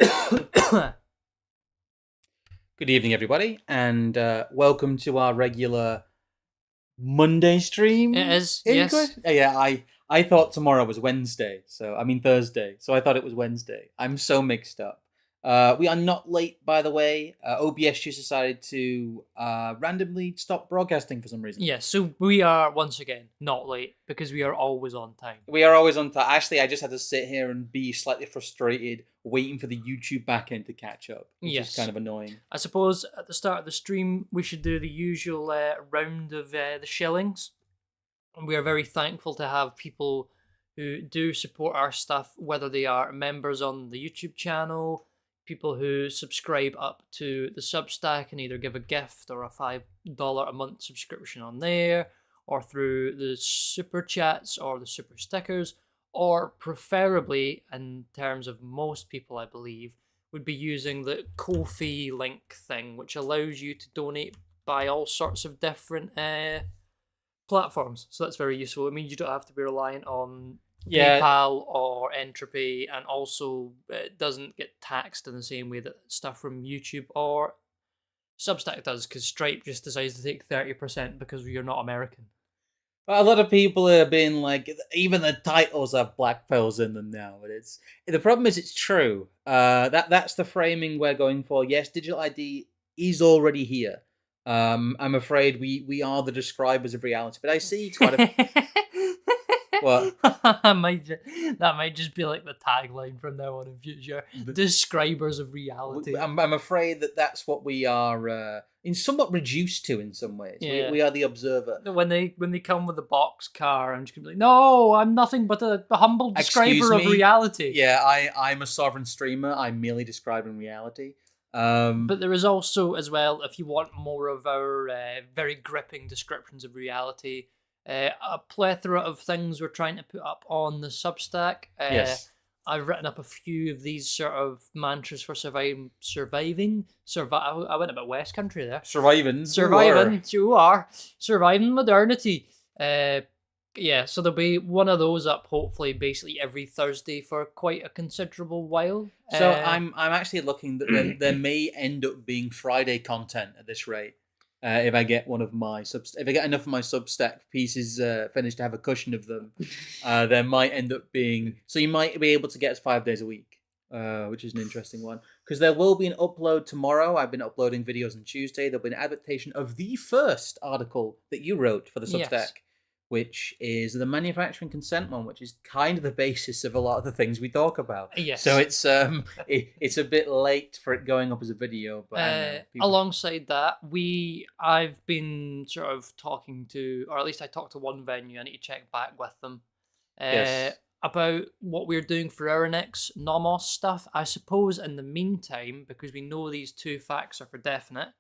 Good evening, everybody, and welcome to our regular Monday stream. It is, yes. Yeah, I thought tomorrow was Wednesday, Thursday, so I thought it was Wednesday. I'm so mixed up. We are not late, by the way. OBS just decided to randomly stop broadcasting for some reason. Yes, so we are once again not late because we are always on time. We are always on time. Actually, I just had to sit here and be slightly frustrated, waiting for the YouTube backend to catch up, which is kind of annoying. I suppose at the start of the stream, we should do the usual round of the shillings. And we are very thankful to have people who do support our stuff, whether they are members on the YouTube channel, people who subscribe up to the Substack and either give a gift or a $5 a month subscription on there, or through the super chats or the super stickers, or preferably, in terms of most people, I believe, would be using the Ko-fi link thing, which allows you to donate by all sorts of different platforms. So that's very useful. It means you don't have to be reliant on PayPal or Entropy, and also it doesn't get taxed in the same way that stuff from YouTube or Substack does, because Stripe just decides to take 30% because you're not American. A lot of people are being like, even the titles have black pills in them now. But the problem is, it's true. That's the framing we're going for. Yes, digital ID is already here. I'm afraid we are the describers of reality. But I see quite a what? that might just be like the tagline from now on in future. Describers of reality. I'm afraid that's what we are in somewhat reduced to in some ways. Yeah. We are the observer. When they come with a box car, I'm just gonna be like, no, I'm nothing but a humble describer of reality. Yeah, I'm a sovereign streamer. I'm merely describing reality. But there is also, as well, if you want more of our very gripping descriptions of reality, a plethora of things we're trying to put up on the Substack. Yes. I've written up a few of these sort of mantras for surviving. I went a bit West Country there. Surviving, modernity. Yeah, so there'll be one of those up, hopefully, basically every Thursday for quite a considerable while. So I'm actually looking that there may end up being Friday content at this rate. If I get if I get enough of my Substack pieces finished to have a cushion of them, there might end up being. So you might be able to get us 5 days a week, which is an interesting one. Because there will be an upload tomorrow. I've been uploading videos on Tuesday. There'll be an adaptation of the first article that you wrote for the Substack, which is the manufacturing consent one, which is kind of the basis of a lot of the things we talk about. Yes. So it's it's a bit late for it going up as a video. But alongside that, I've been sort of talking to, or at least I talked to one venue. I need to check back with them about what we're doing for our next Nomos stuff. I suppose in the meantime, because we know these two facts are for definite,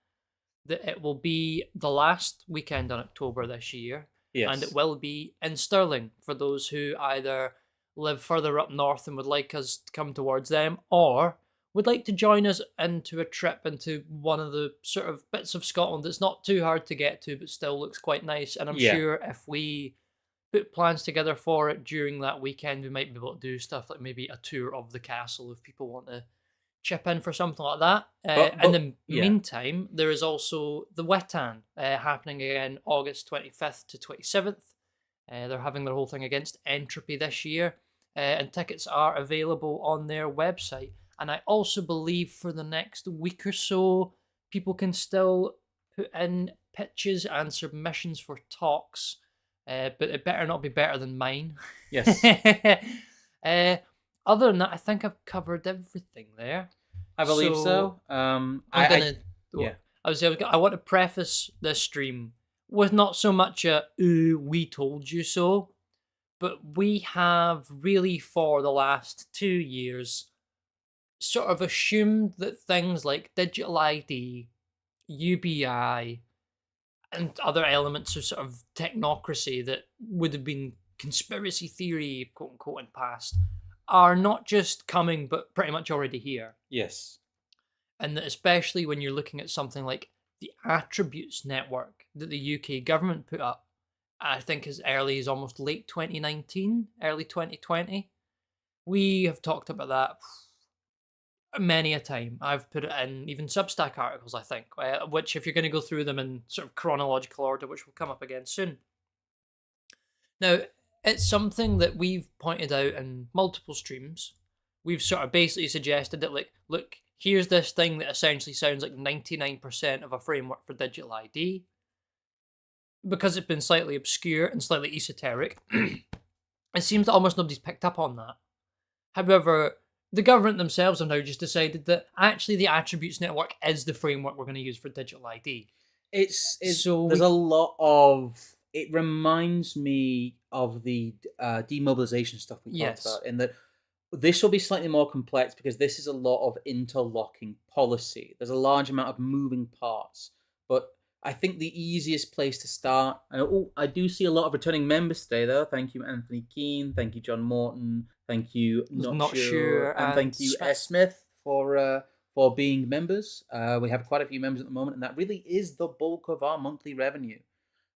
that it will be the last weekend in October this year. Yes. And it will be in Stirling for those who either live further up north and would like us to come towards them, or would like to join us into a trip into one of the sort of bits of Scotland that's not too hard to get to but still looks quite nice. And I'm sure if we put plans together for it during that weekend, we might be able to do stuff like maybe a tour of the castle if people want to chip in for something like that. In the meantime, there is also the Wetan happening again August 25th to 27th. They're having their whole thing against Entropy this year, and tickets are available on their website. And I also believe for the next week or so, people can still put in pitches and submissions for talks, but it better not be better than mine. Yes. Other than that, I think I've covered everything there. I believe so. I want to preface this stream with not so much a we told you so, but we have really for the last 2 years sort of assumed that things like digital ID, UBI, and other elements of sort of technocracy that would have been conspiracy theory, quote unquote, in past, are not just coming, but pretty much already here. Yes. And that especially when you're looking at something like the attributes network that the UK government put up, I think as early as almost late 2019, early 2020. We have talked about that Many a time. I've put it in even Substack articles, I think, which if you're going to go through them in sort of chronological order, which will come up again soon. Now, it's something that we've pointed out in multiple streams. We've sort of basically suggested that, like, look, here's this thing that essentially sounds like 99% of a framework for digital ID. Because it's been slightly obscure and slightly esoteric, it seems that almost nobody's picked up on that. However, the government themselves have now just decided that actually the attributes network is the framework we're going to use for digital ID. There's a lot of, it reminds me of the demobilization stuff we talked about, in that this will be slightly more complex because this is a lot of interlocking policy. There's a large amount of moving parts, but I think the easiest place to start, and I do see a lot of returning members today, though. Thank you, Anthony Keane. Thank you, John Morton. Thank you, Not Sure. And thank you, S. Smith, for being members. We have quite a few members at the moment, and that really is the bulk of our monthly revenue,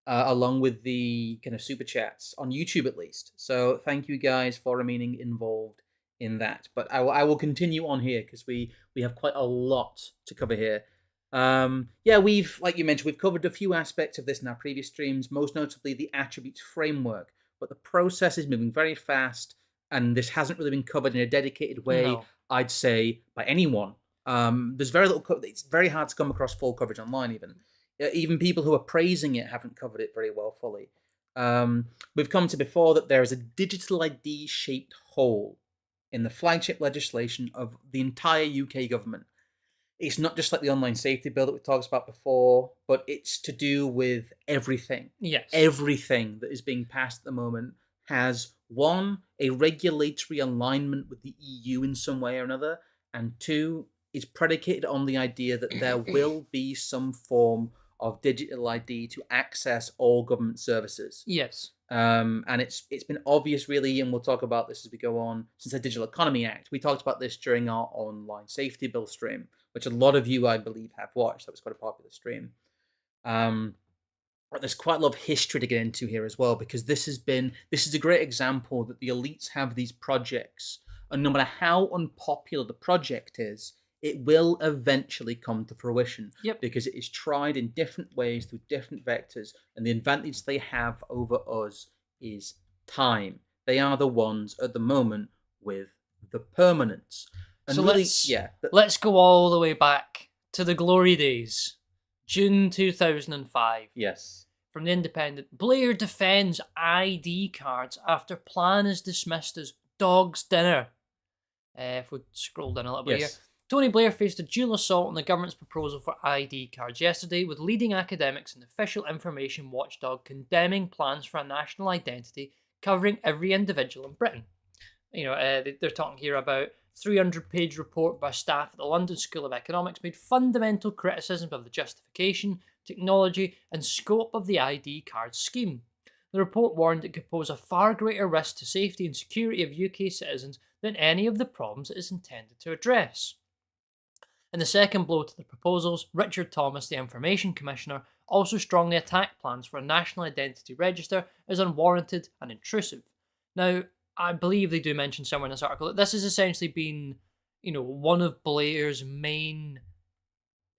along with the kind of super chats on YouTube, at least. So thank you guys for remaining involved in that. But I will continue on here because we have quite a lot to cover here. We've, like you mentioned, we've covered a few aspects of this in our previous streams, most notably the attributes framework, but the process is moving very fast, and this hasn't really been covered in a dedicated way, I'd say, by anyone. There's very little, it's very hard to come across full coverage online, even people who are praising it haven't covered it very well fully. We've come to before that there is a digital ID shaped hole in the flagship legislation of the entire UK government. It's not just like the online safety bill that we talked about before, but it's to do with everything. Yes. Everything that is being passed at the moment has, one, a regulatory alignment with the EU in some way or another, and two, is predicated on the idea that there will be some form of digital ID to access all government services. Yes. And it's been obvious, really, and we'll talk about this as we go on, since the Digital Economy Act. We talked about this during our online safety bill stream, which a lot of you, I believe, have watched. That was quite a popular stream. But there's quite a lot of history to get into here as well, because this is a great example that the elites have these projects, and no matter how unpopular the project is, it will eventually come to fruition. Yep. Because it is tried in different ways through different vectors, and the advantage they have over us is time. They are the ones at the moment with the permanence. And so really, let's go all the way back to the glory days, June 2005. Yes. From the Independent, Blair defends ID cards after plan is dismissed as dog's dinner. If we scroll down a little bit here. Tony Blair faced a dual assault on the government's proposal for ID cards yesterday, with leading academics and official information watchdog condemning plans for a national identity covering every individual in Britain. They're talking here about 300-page report by staff at the London School of Economics made fundamental criticism of the justification, technology and scope of the ID card scheme. The report warned it could pose a far greater risk to safety and security of UK citizens than any of the problems it is intended to address. In the second blow to the proposals, Richard Thomas, the Information Commissioner, also strongly attacked plans for a national identity register as unwarranted and intrusive. Now, I believe they do mention somewhere in this article that this has essentially been, one of Blair's main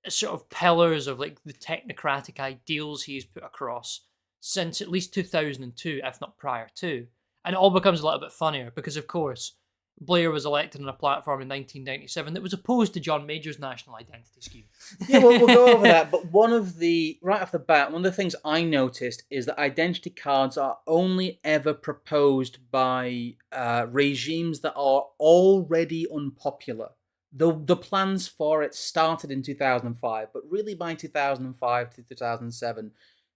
sort of pillars of like the technocratic ideals he's put across since at least 2002, if not prior to. And it all becomes a little bit funnier because, of course, Blair was elected on a platform in 1997 that was opposed to John Major's national identity scheme. Yeah, we'll go over that. But right off the bat, one of the things I noticed is that identity cards are only ever proposed by regimes that are already unpopular. The plans for it started in 2005, but really by 2005 to 2007,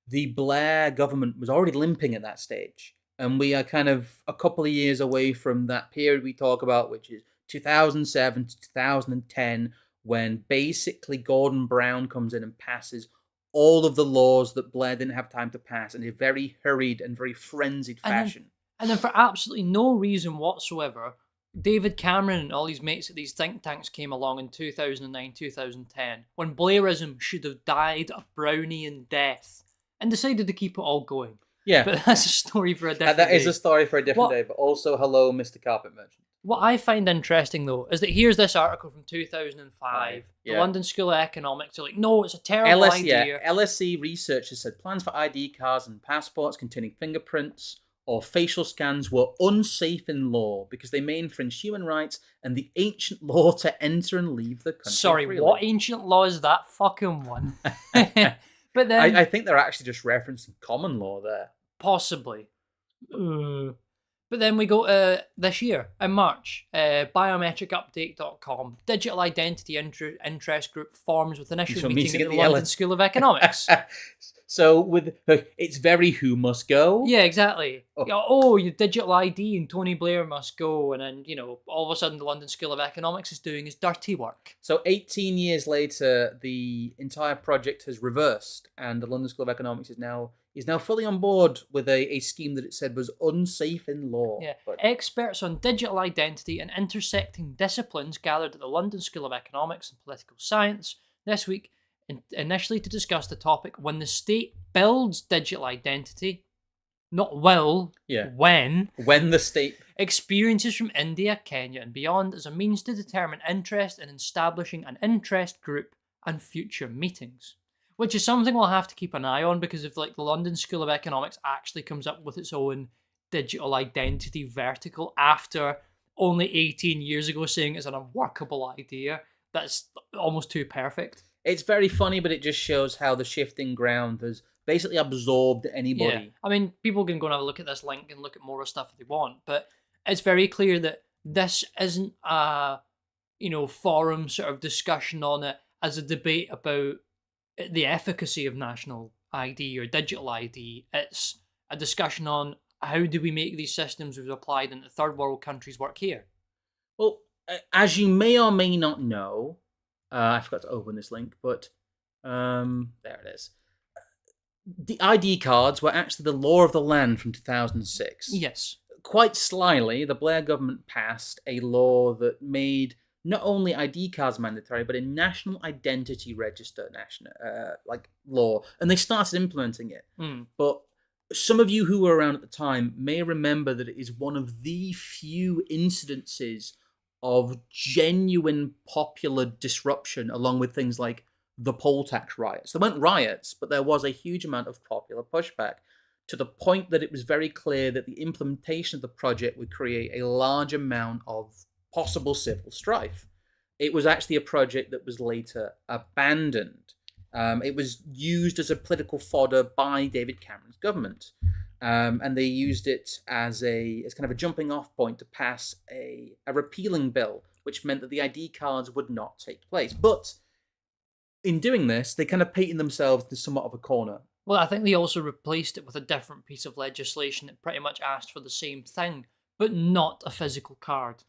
the Blair government was already limping at that stage. And we are kind of a couple of years away from that period we talk about, which is 2007 to 2010, when basically Gordon Brown comes in and passes all of the laws that Blair didn't have time to pass in a very hurried and very frenzied fashion. And then for absolutely no reason whatsoever, David Cameron and all his mates at these think tanks came along in 2009, 2010, when Blairism should have died a Brownian death, and decided to keep it all going. Yeah. But that's a story for a different day. That is a story for a different day, but also hello, Mr. Carpet Merchant. What I find interesting, though, is that here's this article from 2005. The Yeah. London School of Economics are like, no, it's a terrible idea. LSE researchers said plans for ID cards and passports containing fingerprints or facial scans were unsafe in law because they may infringe human rights and the ancient law to enter and leave the country. Sorry, freely. what ancient law is that fucking one? But then I think they're actually just referencing common law there. Possibly. But then we go to this year, in March, biometricupdate.com, digital identity interest group forms with initial meeting at the London School of Economics. So it's very who must go. Yeah, exactly. Oh, your digital ID and Tony Blair must go. And then, all of a sudden the London School of Economics is doing his dirty work. So 18 years later, the entire project has reversed and the London School of Economics is now fully on board with a scheme that it said was unsafe in law. Yeah. Experts on digital identity and intersecting disciplines gathered at the London School of Economics and Political Science this week, initially to discuss the topic when the state builds digital identity, not will, when the state experiences from India, Kenya and beyond as a means to determine interest in establishing an interest group and future meetings. Which is something we'll have to keep an eye on because if the London School of Economics actually comes up with its own digital identity vertical after only 18 years ago saying it's an unworkable idea, that's almost too perfect. It's very funny, but it just shows how the shifting ground has basically absorbed anybody. Yeah. I mean, people can go and have a look at this link and look at more stuff if they want, but it's very clear that this isn't a, forum sort of discussion on it as a debate about the efficacy of national ID or digital ID. It's a discussion on how do we make these systems we've applied in the third world countries work here. Well, as you may or may not know, I forgot to open this link, but there it is. The ID cards were actually the law of the land from 2006. Yes. Quite slyly, the Blair government passed a law that made not only ID cards mandatory, but a national identity register law, and they started implementing it. But some of you who were around at the time may remember that it is one of the few incidences of genuine popular disruption, along with things like the poll tax riots. There weren't riots, but there was a huge amount of popular pushback, to the point that it was very clear that the implementation of the project would create a large amount of possible civil strife. It was actually a project that was later abandoned. It was used as a political fodder by David Cameron's government, and they used it as kind of a jumping off point to pass a repealing bill, which meant that the ID cards would not take place. But in doing this, they kind of painted themselves into somewhat of a corner. Well, I think they also replaced it with a different piece of legislation that pretty much asked for the same thing, but not a physical card.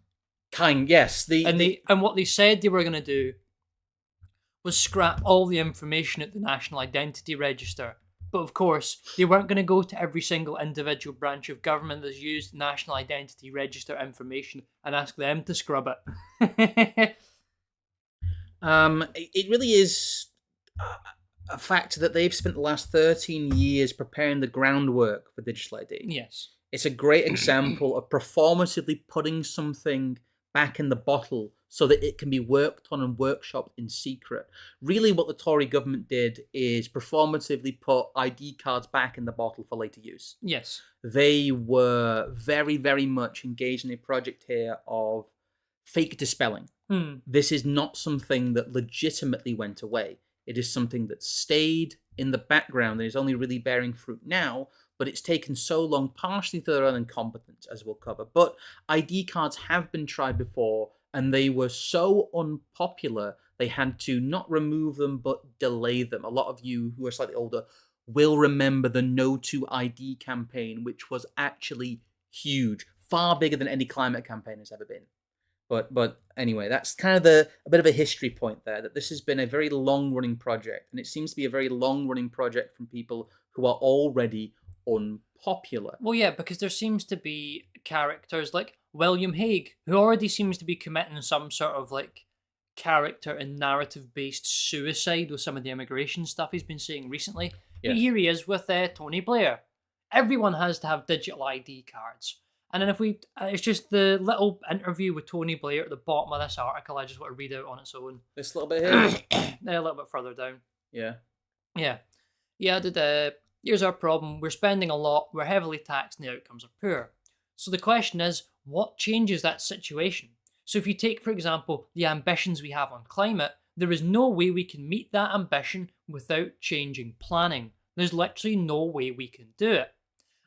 Yes. And what they said they were going to do was scrap all the information at the National Identity Register. But of course, they weren't going to go to every single individual branch of government that's used National Identity Register information and ask them to scrub it. It really is a fact that they've spent the last 13 years preparing the groundwork for digital ID. Yes. It's a great example of performatively putting something back in the bottle so that it can be worked on and workshopped in secret. Really what the Tory government did is performatively put ID cards back in the bottle for later use. Yes. They were very, very much engaged in a project here of fake dispelling. This is not something that legitimately went away. It is something that stayed in the background and is only really bearing fruit now, but it's taken so long, partially through their own incompetence, as we'll cover. But ID cards have been tried before, and they were so unpopular, they had to not remove them, but delay them. A lot of you who are slightly older will remember the No to ID campaign, which was actually huge, far bigger than any climate campaign has ever been. But anyway, that's kind of a bit of a history point there, that this has been a very long-running project, and it seems to be a very long-running project from people who are already unpopular. Well, yeah, because there seems to be characters like William Hague, who already seems to be committing some sort of character and narrative-based suicide with some of the immigration stuff he's been saying recently. Yes. But here he is with Tony Blair. Everyone has to have digital ID cards. And then if we, it's just the little interview with Tony Blair at the bottom of this article. I just want to read out on its own. This little bit here? A little bit further down. Yeah. Yeah. Yeah, here's our problem. We're spending a lot, we're heavily taxed, and the outcomes are poor. So the question is, what changes that situation? So if you take, for example, the ambitions we have on climate, there is no way we can meet that ambition without changing planning. There's literally no way we can do it.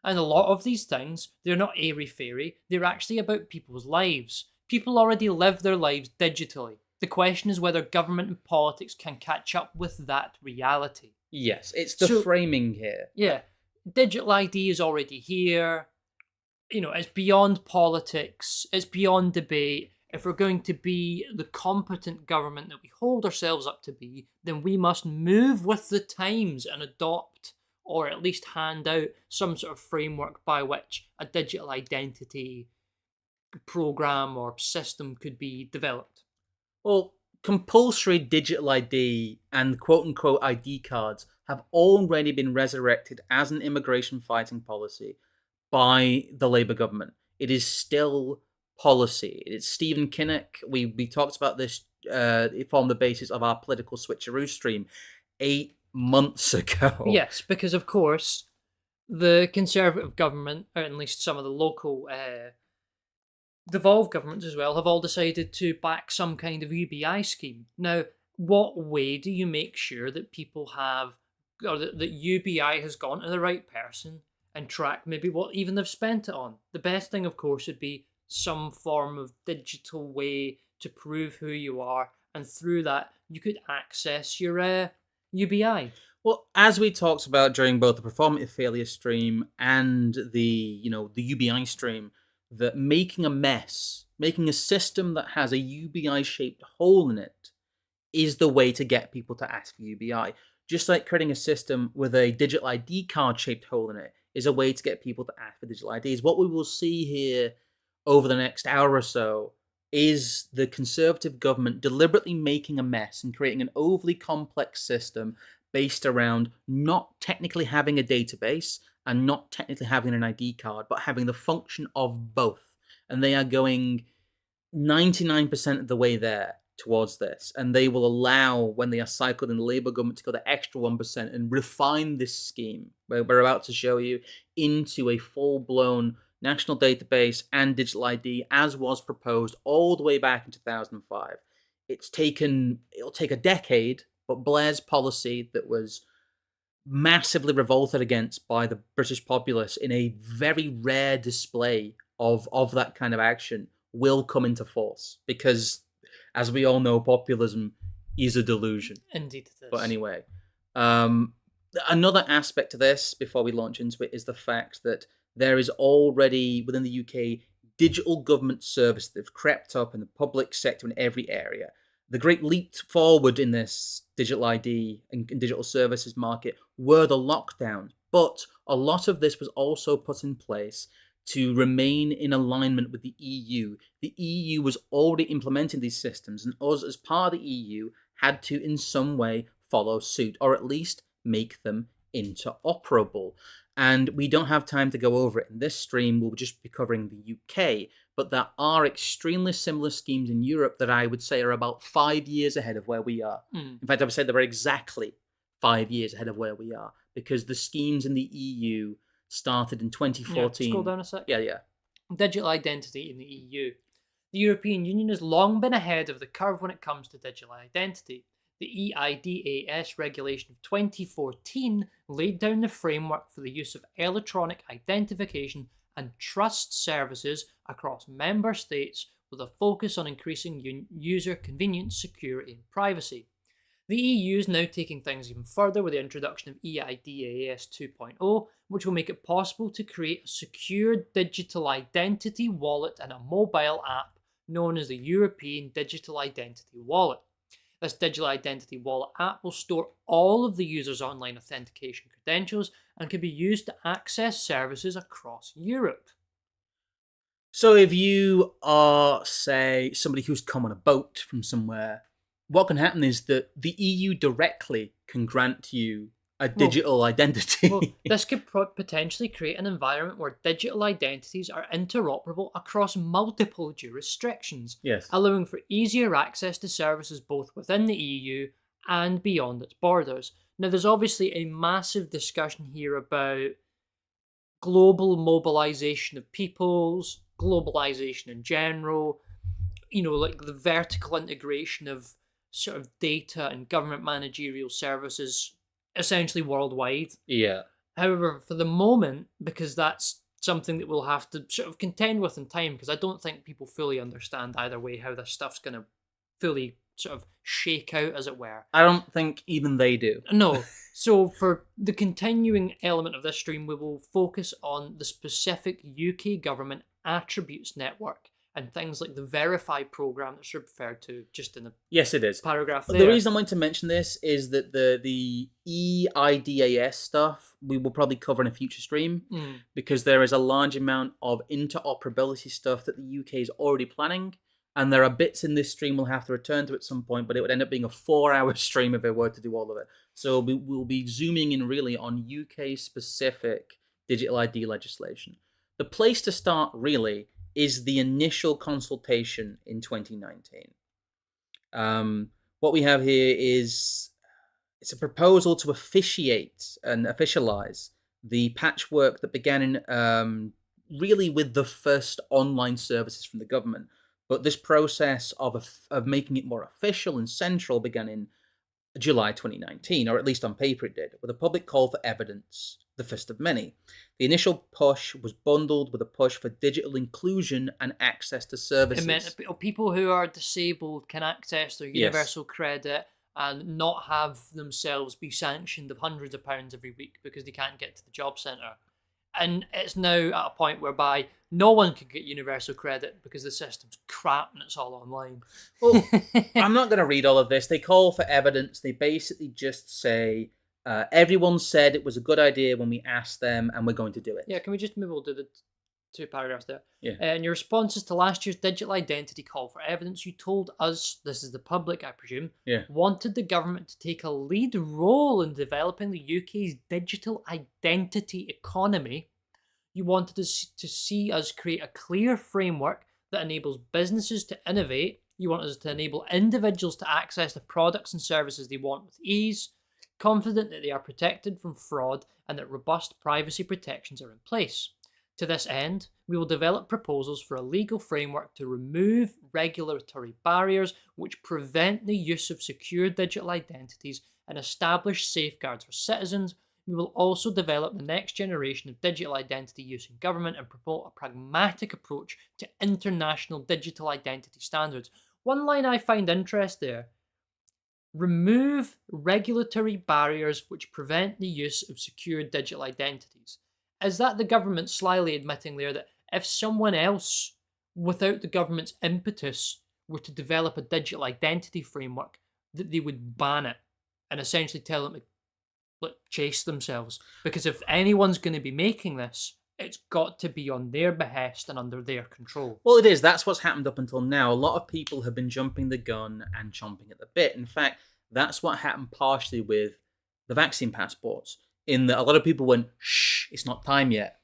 And a lot of these things, they're not airy-fairy, they're actually about people's lives. People already live their lives digitally. The question is whether government and politics can catch up with that reality. Yes, it's the framing here. Yeah, digital ID is already here. You know, it's beyond politics, it's beyond debate. If we're going to be the competent government that we hold ourselves up to be, then we must move with the times and adopt, or at least hand out, some sort of framework by which a digital identity program or system could be developed. Well, compulsory digital ID and quote-unquote ID cards have already been resurrected as an immigration fighting policy by the Labour government. It is still policy. It's Stephen Kinnock. We talked about this. It formed the basis of our political switcheroo stream 8 months ago. Yes, because of course, the Conservative government, or at least some of the local devolved governments as well, have all decided to back some kind of UBI scheme. Now, what way do you make sure that people have, or that UBI has gone to the right person and track maybe what even they've spent it on? The best thing, of course, would be some form of digital way to prove who you are, and through that, you could access your UBI. Well, as we talked about during both the performative failure stream and the UBI stream, that making a system that has a UBI-shaped hole in it is the way to get people to ask for UBI. Just like creating a system with a digital ID card-shaped hole in it is a way to get people to ask for digital IDs. What we will see here over the next hour or so is the Conservative government deliberately making a mess and creating an overly complex system based around not technically having a database and not technically having an ID card, but having the function of both. And they are going 99% of the way there towards this. And they will allow, when they are cycled in the Labour government, to go the extra 1% and refine this scheme, where we're about to show you, into a full-blown national database and digital ID, as was proposed all the way back in 2005. It'll take a decade, but Blair's policy that was massively revolted against by the British populace in a very rare display of that kind of action will come into force, because, as we all know, populism is a delusion. Indeed it is. But anyway, another aspect to this, before we launch into it, is the fact that there is already, within the UK, digital government service that have crept up in the public sector in every area. The great leap forward in this digital ID and digital services market were the lockdowns, but a lot of this was also put in place to remain in alignment with the EU. The EU was already implementing these systems, and us, as part of the EU, had to in some way follow suit, or at least make them interoperable. And we don't have time to go over it. In this stream, we'll just be covering the UK, but there are extremely similar schemes in Europe that I would say are about 5 years ahead of where we are. In fact, I would say they're exactly 5 years ahead of where we are, because the schemes in the EU started in 2014. Scroll down a sec. Yeah. Digital identity in the EU. The European Union has long been ahead of the curve when it comes to digital identity. The eIDAS regulation of 2014 laid down the framework for the use of electronic identification and trust services across member states, with a focus on increasing user convenience, security and privacy. The EU is now taking things even further with the introduction of eIDAS 2.0, which will make it possible to create a secure digital identity wallet and a mobile app known as the European Digital Identity Wallet. This digital identity wallet app will store all of the user's online authentication credentials and can be used to access services across Europe. So if you are, say, somebody who's come on a boat from somewhere, what can happen is that the EU directly can grant you a digital identity. Well, this could potentially create an environment where digital identities are interoperable across multiple jurisdictions, Yes. allowing for easier access to services both within the EU and beyond its borders. Now, there's obviously a massive discussion here about global mobilization of peoples, globalization in general, like the vertical integration of sort of data and government managerial services essentially worldwide. Yeah. However, for the moment, because that's something that we'll have to sort of contend with in time, because I don't think people fully understand either way how this stuff's going to fully sort of shake out, as it were. I don't think even they do. No. So for the continuing element of this stream, we will focus on the specific UK government attributes network and things like the Verify program that's referred to just in the yes, it is paragraph there. The reason I want to mention this is that the eIDAS stuff we will probably cover in a future stream, because there is a large amount of interoperability stuff that the UK is already planning, and there are bits in this stream we'll have to return to at some point, but it would end up being a 4-hour stream if it were to do all of it. So we'll be zooming in really on UK specific digital ID legislation. The place to start really is the initial consultation in 2019. What we have here is it's a proposal to officiate and officialize the patchwork that began in really with the first online services from the government. But this process of making it more official and central began in July 2019, or at least on paper it did, with a public call for evidence, the first of many. The initial push was bundled with a push for digital inclusion and access to services. It meant people who are disabled can access their universal credit and not have themselves be sanctioned of hundreds of pounds every week because they can't get to the job centre. And it's now at a point whereby no one can get universal credit because the system's crap and it's all online. Well, I'm not going to read all of this. They call for evidence. They basically just say, everyone said it was a good idea when we asked them, and we're going to do it. Yeah, can we just move on to the 2 paragraphs there? Yeah. In your responses to last year's digital identity call for evidence, you told us, this is the public, I presume, wanted the government to take a lead role in developing the UK's digital identity economy. You wanted us to see us create a clear framework that enables businesses to innovate. You want us to enable individuals to access the products and services they want with ease, confident that they are protected from fraud and that robust privacy protections are in place. To this end, we will develop proposals for a legal framework to remove regulatory barriers which prevent the use of secure digital identities and establish safeguards for citizens. We will also develop the next generation of digital identity use in government and promote a pragmatic approach to international digital identity standards. One line I find interest there: remove regulatory barriers which prevent the use of secure digital identities. Is that the government slyly admitting there that if someone else, without the government's impetus, were to develop a digital identity framework, that they would ban it and essentially tell them to chase themselves? Because if anyone's going to be making this, it's got to be on their behest and under their control. Well, it is. That's what's happened up until now. A lot of people have been jumping the gun and chomping at the bit. In fact, that's what happened partially with the vaccine passports. In that, a lot of people went, "Shh, it's not time yet."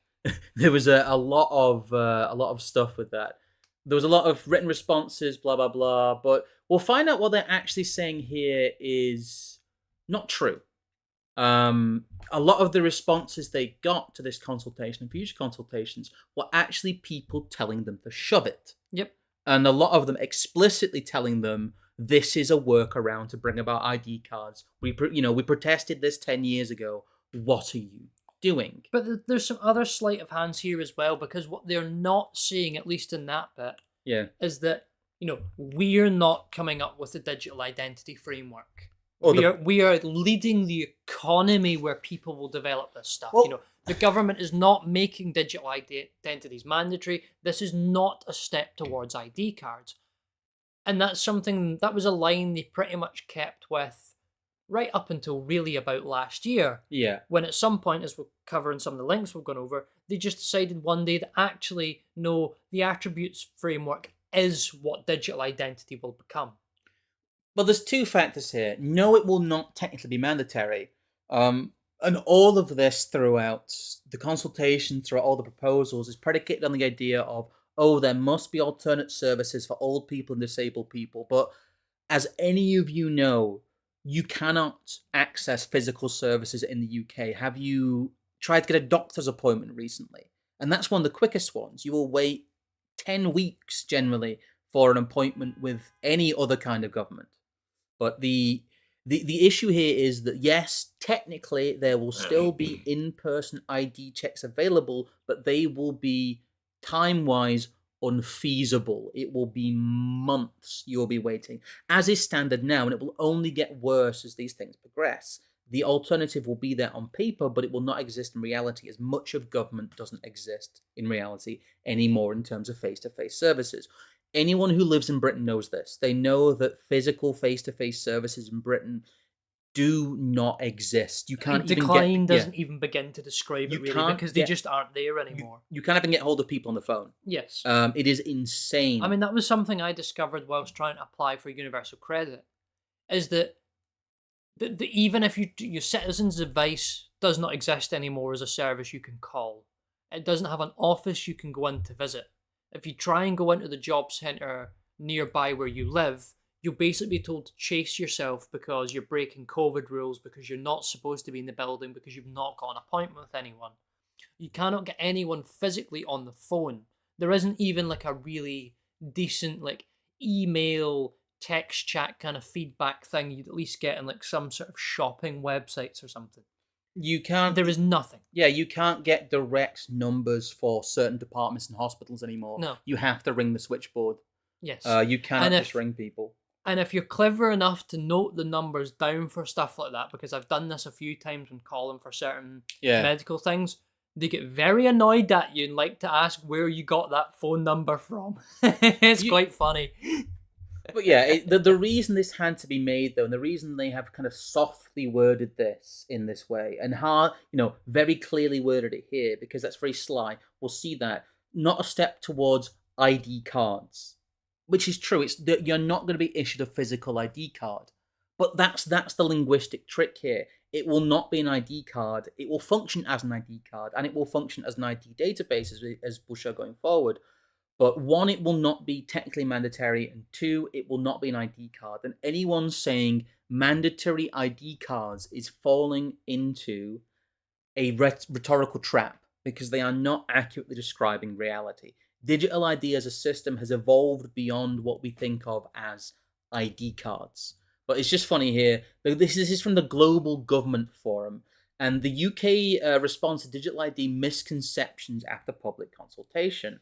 There was a lot of stuff with that. There was a lot of written responses, blah blah blah. But we'll find out what they're actually saying here is not true. A lot of the responses they got to this consultation and future consultations were actually people telling them to shove it. Yep. And a lot of them explicitly telling them this is a workaround to bring about ID cards. We protested this 10 years ago. What are you doing? But there's some other sleight of hands here as well, because what they're not saying, at least in that bit, is that we're not coming up with a digital identity framework. We are leading the economy where people will develop this stuff. Well, the government is not making digital identities mandatory. This is not a step towards ID cards. And that was a line they pretty much kept with right up until really about last year. Yeah. When at some point, as we'll cover in some of the links we've gone over, they just decided one day that actually, no, the attributes framework is what digital identity will become. Well, there's 2 factors here. No, it will not technically be mandatory. And all of this throughout the consultation, throughout all the proposals, is predicated on the idea of, oh, there must be alternate services for old people and disabled people. But as any of you know, you cannot access physical services in the UK. Have you tried to get a doctor's appointment recently? And that's one of the quickest ones. You will wait 10 weeks generally for an appointment with any other kind of government. But the issue here is that, yes, technically there will still be in-person ID checks available, but they will be time-wise unfeasible. It will be months you'll be waiting, as is standard now, and it will only get worse as these things progress. The alternative will be there on paper, but it will not exist in reality, as much of government doesn't exist in reality anymore in terms of face-to-face services. Anyone who lives in Britain knows this. They know that physical face-to-face services in Britain do not exist. You can't even Decline doesn't even begin to describe it really, because they just aren't there anymore. You can't even get hold of people on the phone. Yes. It is insane. I mean, that was something I discovered whilst trying to apply for universal credit, is that even if your citizens' advice does not exist anymore as a service you can call, it doesn't have an office you can go in to visit. If you try and go into the job centre nearby where you live, you'll basically be told to chase yourself because you're breaking COVID rules, because you're not supposed to be in the building, because you've not got an appointment with anyone. You cannot get anyone physically on the phone. There isn't even like a really decent like email, text chat kind of feedback thing you'd at least get in like some sort of shopping websites or something. You can't. There is nothing. Yeah, you can't get direct numbers for certain departments and hospitals anymore. No. You have to ring the switchboard. Yes. You cannot just ring people. And if you're clever enough to note the numbers down for stuff like that, because I've done this a few times when calling for certain medical things, they get very annoyed at you and like to ask where you got that phone number from. It's quite funny. But yeah, the reason this had to be made, though, and the reason they have kind of softly worded this in this way, and very clearly worded it here, because that's very sly, we'll see that, not a step towards ID cards, which is true. It's that you're not going to be issued a physical ID card, but that's the linguistic trick here. It will not be an ID card. It will function as an ID card, and it will function as an ID database as we'll show going forward. But one, it will not be technically mandatory, and two, it will not be an ID card. And anyone saying mandatory ID cards is falling into a rhetorical trap, because they are not accurately describing reality. Digital ID as a system has evolved beyond what we think of as ID cards. But it's just funny here. This is from the Global Government Forum, and the UK response to digital ID misconceptions after public consultation.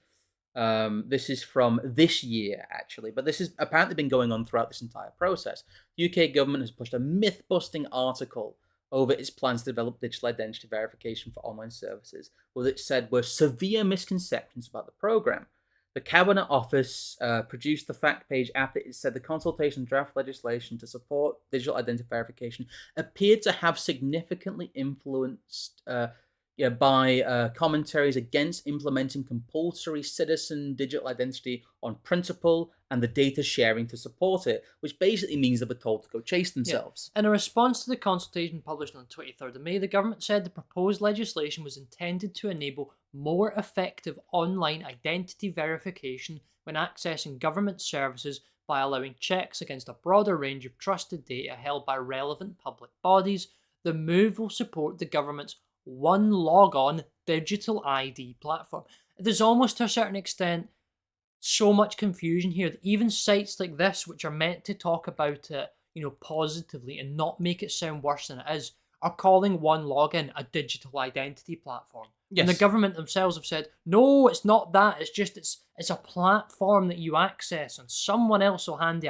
This is from this year, actually, but this has apparently been going on throughout this entire process. The UK government has pushed a myth-busting article over its plans to develop digital identity verification for online services, what it said were severe misconceptions about the programme. The Cabinet Office produced the fact page after it said the consultation draft legislation to support digital identity verification appeared to have significantly influenced by commentaries against implementing compulsory citizen digital identity on principle and the data sharing to support it, which basically means they were told to go chase themselves. In a response to the consultation published on the 23rd of May, the government said the proposed legislation was intended to enable more effective online identity verification when accessing government services by allowing checks against a broader range of trusted data held by relevant public bodies. The move will support the government's One Logon digital ID platform. There's almost to a certain extent so much confusion here that even sites like this, which are meant to talk about it, positively and not make it sound worse than it is, are calling One Login a digital identity platform. Yes. And the government themselves have said, no, it's not that. It's just it's a platform that you access, and someone else will hand the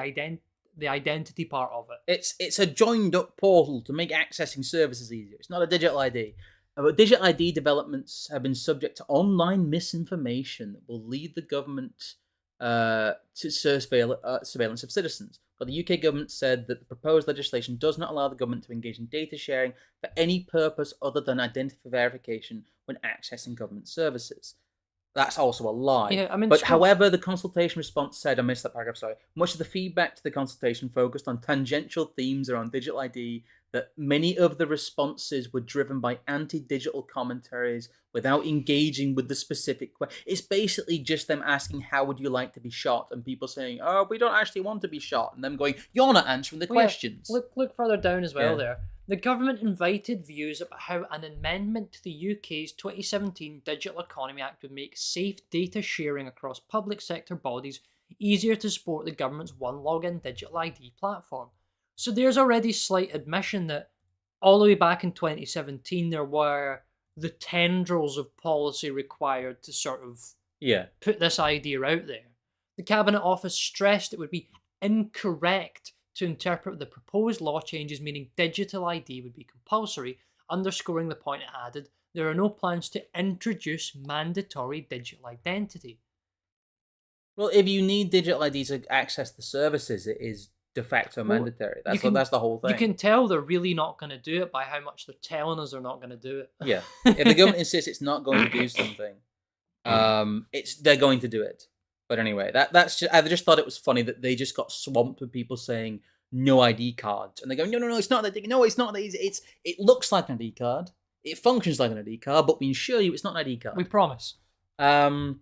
identity part of it. It's a joined up portal to make accessing services easier. It's not a digital ID. But digital ID developments have been subject to online misinformation that will lead the government to surveillance of citizens. But the UK government said that the proposed legislation does not allow the government to engage in data sharing for any purpose other than identity verification when accessing government services. That's also a lie. Yeah, I mean, But however, the consultation response said, I missed that paragraph, sorry, much of the feedback to the consultation focused on tangential themes around digital ID, that many of the responses were driven by anti-digital commentaries without engaging with the specific question. It's basically just them asking, how would you like to be shot? And people saying, oh, we don't actually want to be shot. And them going, you're not answering the questions. Yeah. Look further down as well there. The government invited views about how an amendment to the UK's 2017 Digital Economy Act would make safe data sharing across public sector bodies easier to support the government's One Login Digital ID platform. So there's already slight admission that all the way back in 2017 there were the tendrils of policy required to sort of put this idea out there. The Cabinet Office stressed it would be incorrect to interpret the proposed law changes meaning digital ID would be compulsory, underscoring the point it added, there are no plans to introduce mandatory digital identity. Well, if you need digital ID to access the services, it is de facto mandatory. That's the whole thing. You can tell they're really not going to do it by how much they're telling us they're not going to do it. Yeah. If the government insists it's not going to do something, they're going to do it. But anyway, that's just, I just thought it was funny that they just got swamped with people saying no ID cards, and they go, no, it's not that. No, it's not that. It looks like an ID card. It functions like an ID card, but we assure you it's not an ID card. We promise. And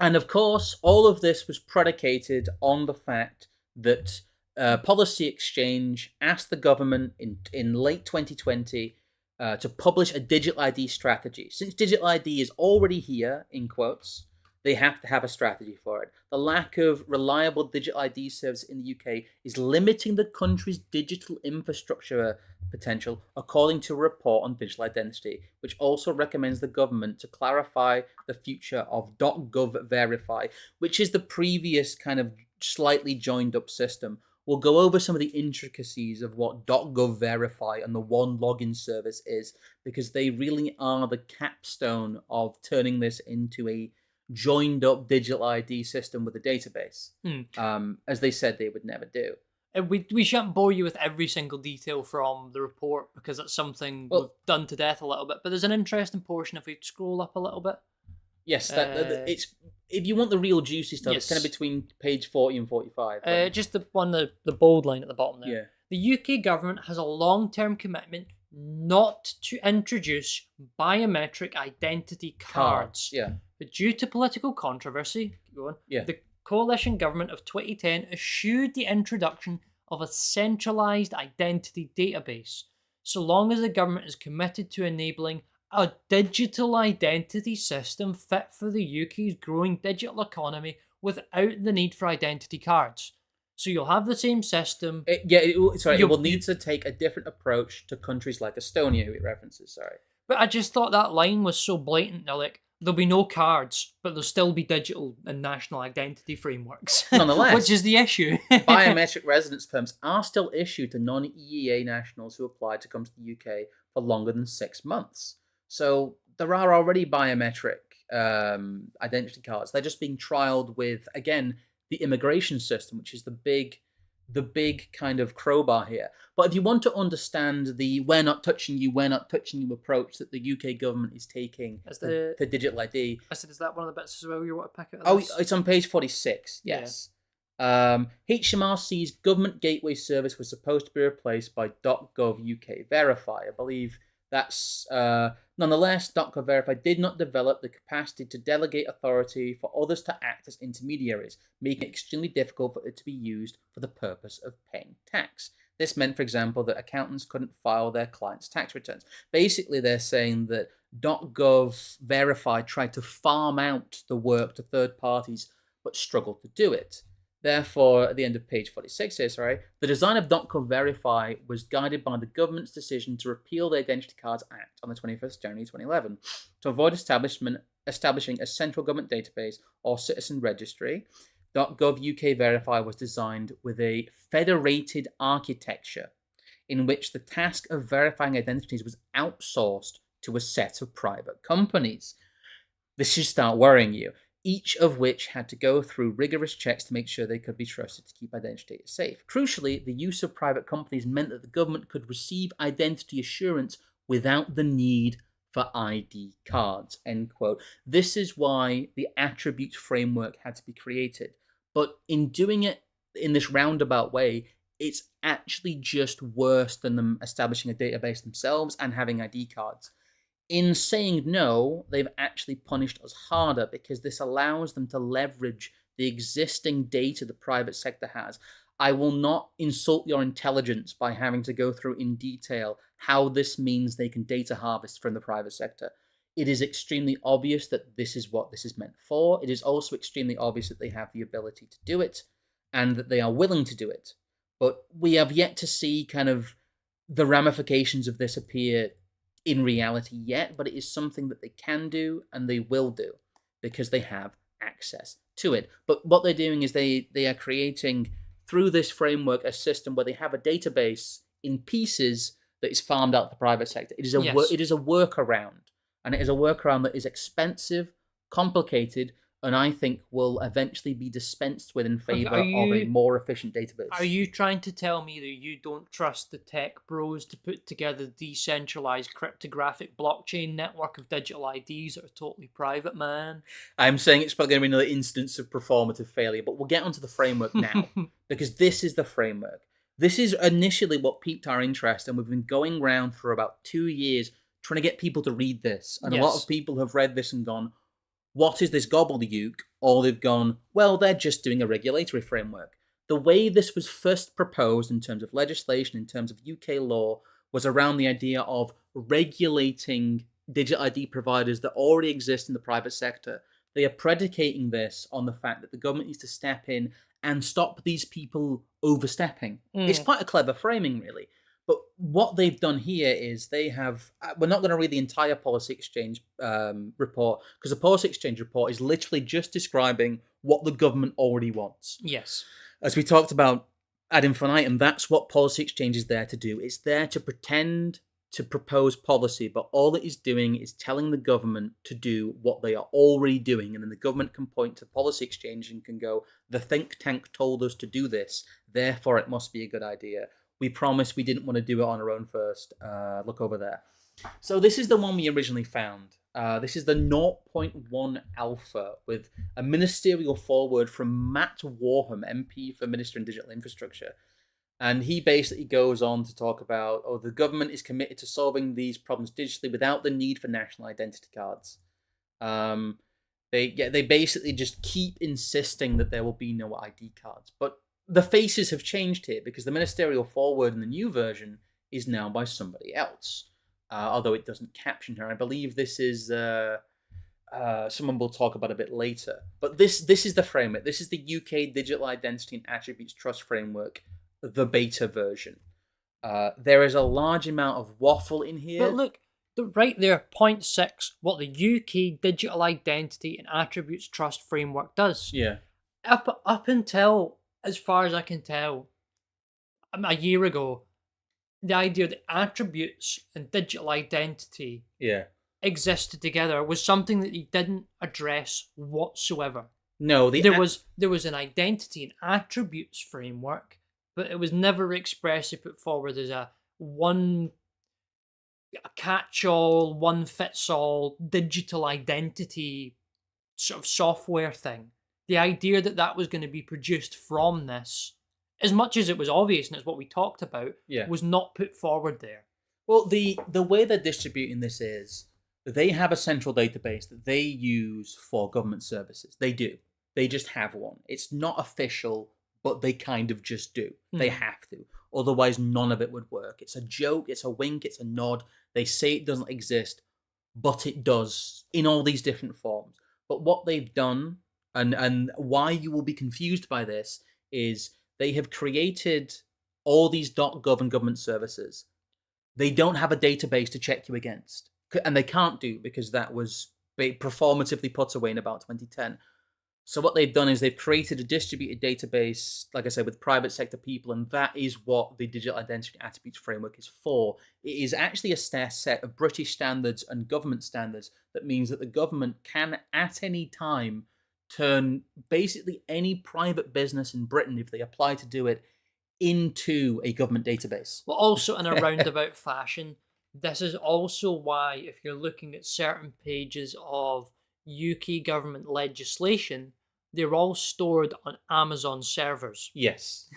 of course, all of this was predicated on the fact that Policy Exchange asked the government in late 2020 to publish a digital ID strategy. Since digital ID is already here, in quotes, they have to have a strategy for it. The lack of reliable digital ID service in the UK is limiting the country's digital infrastructure potential, according to a report on digital identity, which also recommends the government to clarify the future of .gov Verify, which is the previous kind of slightly joined up system. We'll go over some of the intricacies of what .gov Verify and the One Login service is, because they really are the capstone of turning this into a joined up digital ID system with a database, as they said they would never do. We shan't bore you with every single detail from the report because it's something we've done to death a little bit, but there's an interesting portion if we scroll up a little bit. Yes, it's if you want the real juicy stuff, it's kind of between page 40 and 45. Just the bold line at the bottom there. Yeah. The UK government has a long-term commitment not to introduce biometric identity cards. Yeah. But due to political controversy, the coalition government of 2010 eschewed the introduction of a centralised identity database, so long as the government is committed to enabling a digital identity system fit for the UK's growing digital economy without the need for identity cards. So you'll have the same system. It will need to take a different approach to countries like Estonia, who it references, sorry. But I just thought that line was so blatant. They're like, there'll be no cards, but there'll still be digital and national identity frameworks. Nonetheless. Which is the issue. Biometric residence permits are still issued to non-EEA nationals who apply to come to the UK for longer than 6 months. So there are already biometric identity cards. They're just being trialed with, again, the immigration system, which is the big kind of crowbar here. But if you want to understand the we're not touching you approach that the UK government is taking to digital ID. I said, is that one of the bits as well you want to pick it up? It's on page 46, yes. Yeah. HMRC's government gateway service was supposed to be replaced by .gov UK Verify. I believe that's nonetheless, .gov Verify did not develop the capacity to delegate authority for others to act as intermediaries, making it extremely difficult for it to be used for the purpose of paying tax. This meant, for example, that accountants couldn't file their clients' tax returns. Basically, they're saying that .gov Verify tried to farm out the work to third parties, but struggled to do it. Therefore, at the end of page 46 here, the design of .gov Verify was guided by the government's decision to repeal the Identity Cards Act on the 21st January 2011 to avoid establishing a central government database or citizen registry. .gov UK Verify was designed with a federated architecture in which the task of verifying identities was outsourced to a set of private companies. This should start worrying you. Each of which had to go through rigorous checks to make sure they could be trusted to keep identity safe. Crucially, the use of private companies meant that the government could receive identity assurance without the need for ID cards, end quote. This is why the attributes framework had to be created. But in doing it in this roundabout way, it's actually just worse than them establishing a database themselves and having ID cards. In saying no, they've actually punished us harder because this allows them to leverage the existing data the private sector has. I will not insult your intelligence by having to go through in detail how this means they can data harvest from the private sector. It is extremely obvious that this is what this is meant for. It is also extremely obvious that they have the ability to do it and that they are willing to do it. But we have yet to see kind of the ramifications of this appear in reality yet, but it is something that they can do and they will do because they have access to it. But what they're doing is they are creating through this framework a system where they have a database in pieces that is farmed out to the private sector. It is a workaround, and it is a workaround that is expensive, complicated, and I think will eventually be dispensed with in favor of a more efficient database. Are you trying to tell me that you don't trust the tech bros to put together a decentralized cryptographic blockchain network of digital IDs that are totally private, man? I'm saying it's probably going to be another instance of performative failure, but we'll get onto the framework now because this is the framework. This is initially what piqued our interest, and we've been going around for about 2 years trying to get people to read this. And a lot of people have read this and gone, what is this gobbledygook? Or they've gone, well, they're just doing a regulatory framework. The way this was first proposed in terms of legislation, in terms of UK law, was around the idea of regulating digital ID providers that already exist in the private sector. They are predicating this on the fact that the government needs to step in and stop these people overstepping. It's quite a clever framing, really. But what they've done here is they have... We're not going to read the entire Policy Exchange report, because the Policy Exchange report is literally just describing what the government already wants. Yes. As we talked about ad infinitum, that's what Policy Exchange is there to do. It's there to pretend to propose policy, but all it is doing is telling the government to do what they are already doing, and then the government can point to Policy Exchange and can go, the think tank told us to do this, therefore it must be a good idea. We promised we didn't want to do it on our own first. Look over there. So this is the one we originally found. This is the 0.1 alpha with a ministerial foreword from Matt Warham, MP for Minister in Digital Infrastructure. And he basically goes on to talk about, the government is committed to solving these problems digitally without the need for national identity cards. They basically just keep insisting that there will be no ID cards. But the faces have changed here because the ministerial foreword in the new version is now by somebody else, although it doesn't caption her. I believe this is someone we'll talk about a bit later. But this is the framework. This is the UK Digital Identity and Attributes Trust Framework, the beta version. There is a large amount of waffle in here. But look, right there, 0.6, what the UK Digital Identity and Attributes Trust Framework does. Yeah. Up until, as far as I can tell, a year ago, the idea that attributes and digital identity existed together was something that he didn't address whatsoever. No, there was an identity and attributes framework, but it was never expressly put forward as a catch-all, one-fits-all digital identity sort of software thing. The idea that that was going to be produced from this, as much as it was obvious and it's what we talked about, was not put forward there. Well, the way they're distributing this is they have a central database that they use for government services. They do. They just have one. It's not official, but they kind of just do. They have to. Otherwise, none of it would work. It's a joke, it's a wink, it's a nod. They say it doesn't exist, but it does in all these different forms. But what they've done, and why you will be confused by this, is they have created all these .gov and government services. They don't have a database to check you against. And they can't do, because that was performatively put away in about 2010. So what they've done is they've created a distributed database, like I said, with private sector people, and that is what the Digital Identity Attributes Framework is for. It is actually a set of British standards and government standards that means that the government can, at any time, turn basically any private business in Britain, if they apply to do it, into a government database. Well, also in a roundabout fashion, This is also why, if you're looking at certain pages of UK government legislation, they're all stored on Amazon servers. Yes.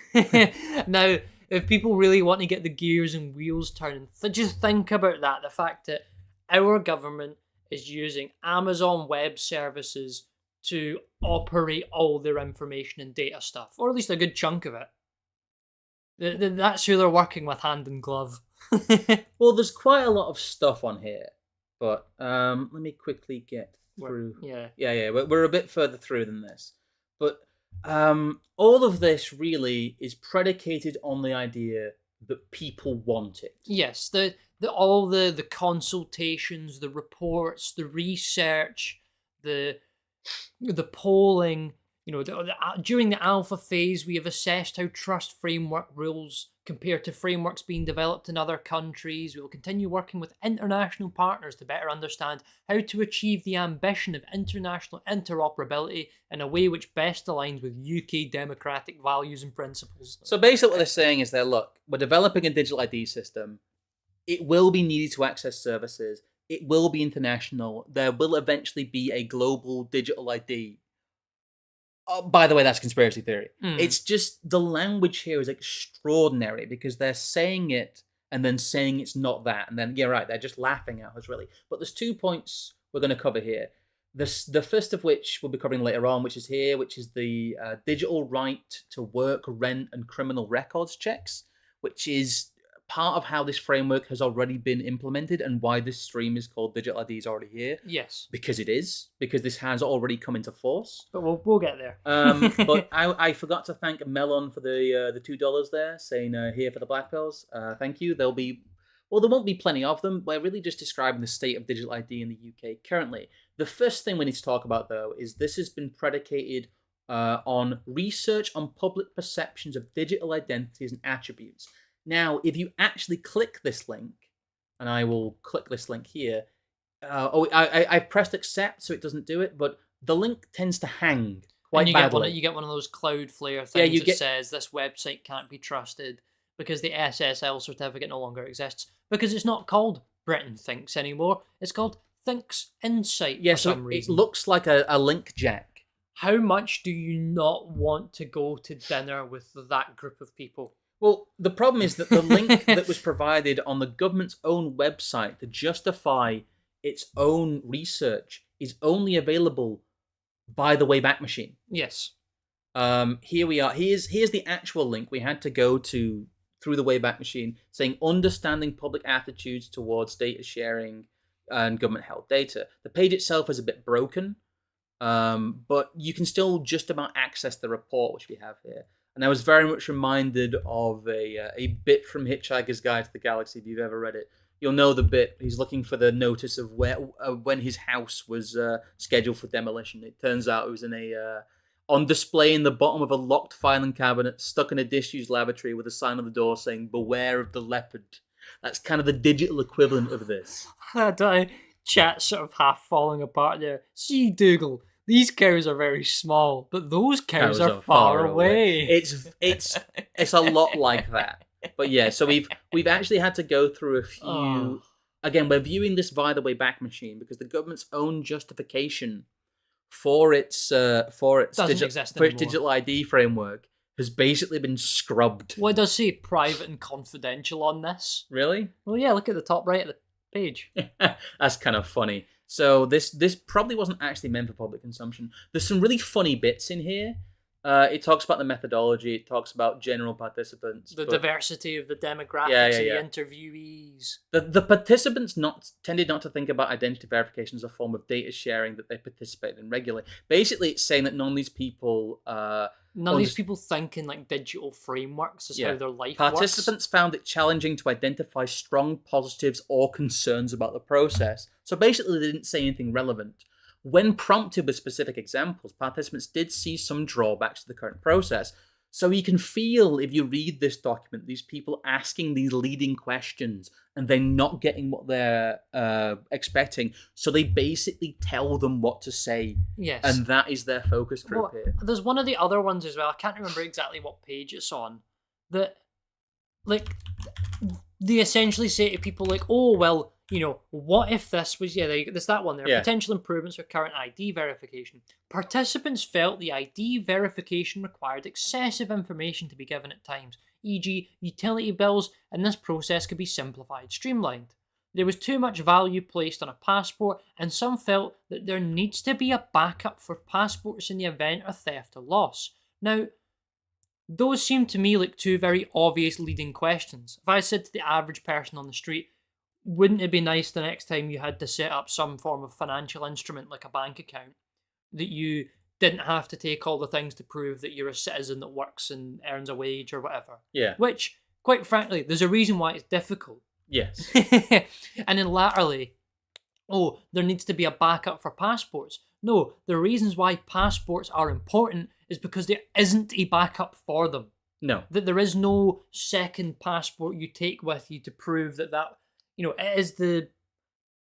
Now, if people really want to get the gears and wheels turning, just think about that. The fact that our government is using Amazon Web Services to operate all their information and data stuff, or at least a good chunk of it. That's who they're working with hand in glove. Well, there's quite a lot of stuff on here, but let me quickly get through. Yeah. We're a bit further through than this, but all of this really is predicated on the idea that people want it. Yes, all the consultations, the reports, the research, the polling. During the alpha phase, we have assessed how trust framework rules compare to frameworks being developed in other countries. We will continue working with international partners to better understand how to achieve the ambition of international interoperability in a way which best aligns with UK democratic values and principles. So basically what they're saying is that, look, we're developing a digital ID system. It will be needed to access services. It will be international. There will eventually be a global digital ID. Oh, by the way, that's conspiracy theory. It's just the language here is extraordinary because they're saying it and then saying it's not that. And then, yeah, right, they're just laughing at us, really. But there's 2 points we're going to cover here. The first of which we'll be covering later on, which is here, which is the digital right to work, rent, and criminal records checks, which is part of how this framework has already been implemented and why this stream is called Digital ID is already here. Yes. Because it is. Because this has already come into force. But we'll get there. But I forgot to thank Melon for the $2 there, saying here for the black pills. Thank you. There won't be plenty of them. We're really just describing the state of digital ID in the UK currently. The first thing we need to talk about, though, is this has been predicated on research on public perceptions of digital identities and attributes. Now, if you actually click this link, and I will click this link here. I've pressed accept, so it doesn't do it, but the link tends to hang quite badly. You get one of those Cloudflare things that says this website can't be trusted because the SSL certificate no longer exists, because it's not called Britain Thinks anymore. It's called Thinks Insight for some reason. It looks like a link jack. How much do you not want to go to dinner with that group of people? Well, the problem is that the link that was provided on the government's own website to justify its own research is only available by the Wayback Machine. Yes. Here we are. Here's the actual link we had to go to through the Wayback Machine, saying understanding public attitudes towards data sharing and government-held data. The page itself is a bit broken, but you can still just about access the report, which we have here. And I was very much reminded of a bit from Hitchhiker's Guide to the Galaxy. If you've ever read it, you'll know the bit. He's looking for the notice of when his house was scheduled for demolition. It turns out it was on display in the bottom of a locked filing cabinet, stuck in a disused lavatory with a sign on the door saying, "Beware of the leopard." That's kind of the digital equivalent of this. Chat sort of half falling apart there. See, Dougal, these cows are very small, but those cows are far away. It's a lot like that. But yeah, so we've actually had to go through a few. Again, we're viewing this via the Wayback Machine because the government's own justification for its digital ID framework has basically been scrubbed. Well, it does say private and confidential on this. Really? Well, yeah. Look at the top right of the page. That's kind of funny. So this probably wasn't actually meant for public consumption. There's some really funny bits in here. It talks about the methodology. It talks about general participants. The diversity of the demographics of the interviewees. The participants tended not to think about identity verification as a form of data sharing that they participate in regularly. Basically, it's saying that none of these people... None of these people think in like digital frameworks as how their life works. Participants found it challenging to identify strong positives or concerns about the process. So basically, they didn't say anything relevant. When prompted with specific examples, participants did see some drawbacks to the current process. So you can feel, if you read this document, these people asking these leading questions and then not getting what they're expecting. So they basically tell them what to say. Yes. And that is their focus group here. There's one of the other ones as well. I can't remember exactly what page it's on. That, like, they essentially say to people like, oh, well, what if this was, there's that one there, potential improvements for current ID verification. Participants felt the ID verification required excessive information to be given at times, e.g. utility bills, and this process could be simplified, streamlined. There was too much value placed on a passport, and some felt that there needs to be a backup for passports in the event of theft or loss. Now, those seem to me like two very obvious leading questions. If I said to the average person on the street, wouldn't it be nice the next time you had to set up some form of financial instrument like a bank account that you didn't have to take all the things to prove that you're a citizen that works and earns a wage or whatever? Yeah. Which, quite frankly, there's a reason why it's difficult. Yes. And then laterally, oh, there needs to be a backup for passports. No, the reasons why passports are important is because there isn't a backup for them. No. That there is no second passport you take with you to prove that it is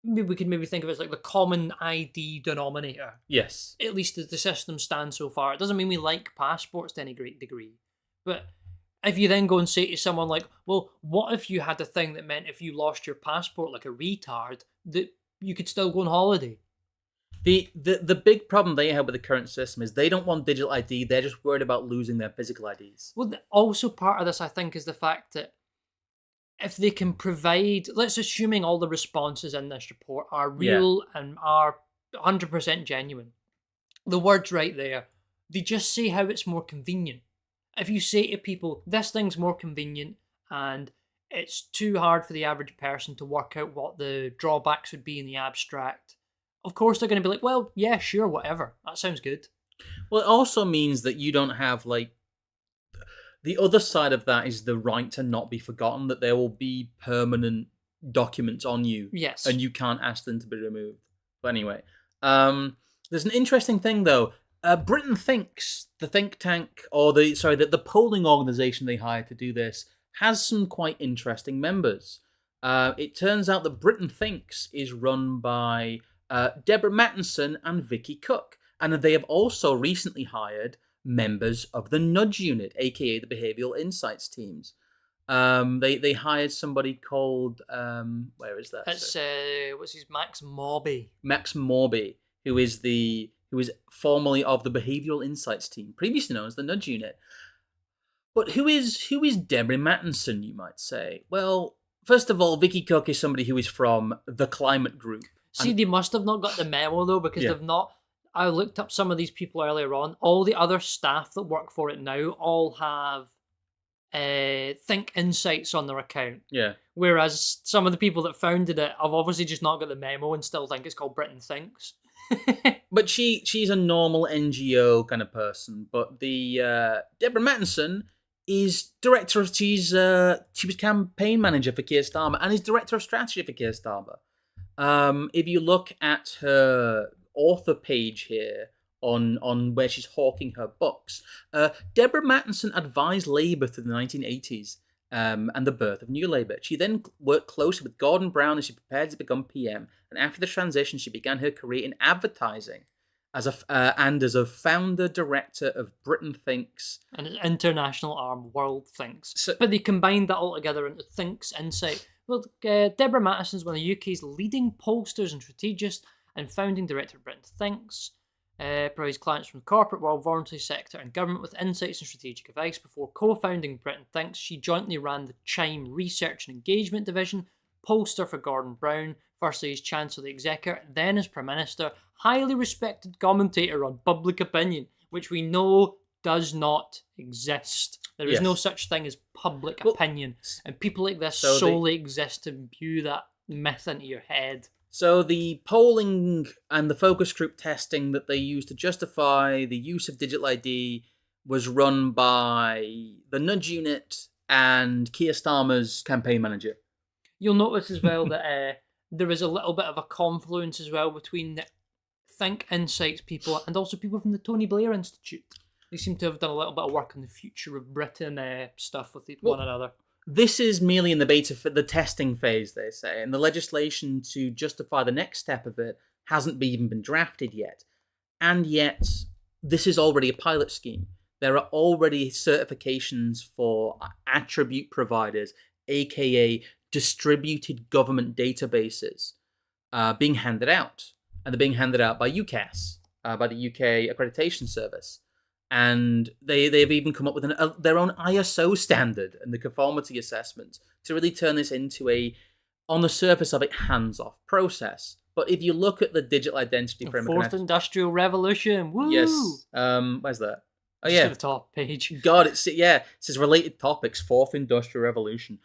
we could maybe think of it as like the common ID denominator. Yes. At least as the system stands so far. It doesn't mean we like passports to any great degree. But if you then go and say to someone like, well, what if you had a thing that meant if you lost your passport like a retard, that you could still go on holiday? The big problem they have with the current system is they don't want digital ID. They're just worried about losing their physical IDs. Well, also part of this, I think, is the fact that if they can provide, let's assuming all the responses in this report are real and are 100% genuine. The word's right there. They just say how it's more convenient. If you say to people, this thing's more convenient and it's too hard for the average person to work out what the drawbacks would be in the abstract, of course they're going to be like, well, yeah, sure, whatever. That sounds good. Well, it also means that you don't have, like, the other side of that is the right to not be forgotten, that there will be permanent documents on you. Yes. And you can't ask them to be removed. But anyway, there's an interesting thing, though. Britain Thinks, the think tank, or the polling organization they hired to do this, has some quite interesting members. It turns out that Britain Thinks is run by Deborah Mattinson and Vicky Cook, and they have also recently hired members of the Nudge Unit, aka the Behavioral Insights teams. They hired somebody called where is that? It's what's his Max Morby. Max Morby, who is formerly of the Behavioral Insights team, previously known as the Nudge Unit. But who is Deborah Mattinson, you might say? Well, first of all, Vicky Cook is somebody who is from the Climate Group. See, they must have not got the memo though, because they've not. I looked up some of these people earlier on. All the other staff that work for it now all have Think Insights on their account. Yeah. Whereas some of the people that founded it have obviously just not got the memo and still think it's called Britain Thinks. But she's a normal NGO kind of person. But the Deborah Mattinson is director of she was campaign manager for Keir Starmer and is director of strategy for Keir Starmer. If you look at her author page here on where she's hawking her books, Deborah Mattinson advised Labour through the 1980s and the birth of New Labour. She then worked closely with Gordon Brown as she prepared to become PM, and after the transition she began her career in advertising as a founder director of Britain Thinks and its international arm World Thinks. But they combined that all together into Thinks Insight. Well, Deborah Mattinson is one of the UK's leading pollsters and strategists and founding director of Britain Thinks. Provides clients from the corporate world, voluntary sector and government with insights and strategic advice. Before co-founding Britain Thinks, she jointly ran the Chime Research and Engagement Division, pollster for Gordon Brown, firstly as Chancellor of the Exchequer, then as Prime Minister, highly respected commentator on public opinion, which we know does not exist. There is no such thing as public opinion, and people like this solely exist to imbue that myth into your head. So the polling and the focus group testing that they used to justify the use of digital ID was run by the Nudge Unit and Keir Starmer's campaign manager. You'll notice as well that there is a little bit of a confluence as well between the Think Insights people and also people from the Tony Blair Institute. They seem to have done a little bit of work on the future of Britain stuff with one another. This is merely in the beta for the testing phase, they say, and the legislation to justify the next step of it hasn't even been drafted yet. And yet, this is already a pilot scheme. There are already certifications for attribute providers, aka distributed government databases being handed out. And they're being handed out by UCAS, by the UK Accreditation Service. And they've even come up with their own ISO standard and the conformity assessment to really turn this into a, on the surface of it, hands-off process. But if you look at the digital identity framework... Fourth Industrial Revolution, woo! Yes. Where's that? Oh, Just yeah. at the top page. God, it says related topics, Fourth Industrial Revolution.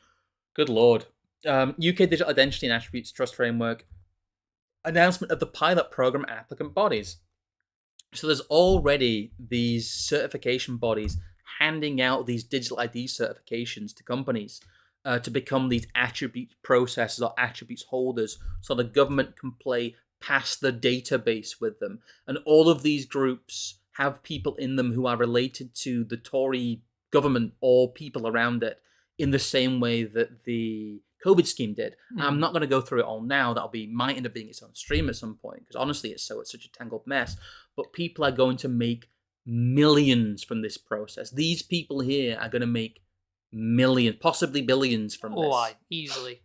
Good Lord. UK Digital Identity and Attributes Trust Framework. Announcement of the pilot program applicant bodies. So there's already these certification bodies handing out these digital ID certifications to companies to become these attribute processors or attributes holders, so the government can play past the database with them. And all of these groups have people in them who are related to the Tory government or people around it in the same way that the COVID scheme did. I'm not going to go through it all now. Might end up being its own stream at some point, because honestly, it's such a tangled mess. But people are going to make millions from this process. These people here are going to make millions, possibly billions from this. Oh, easily.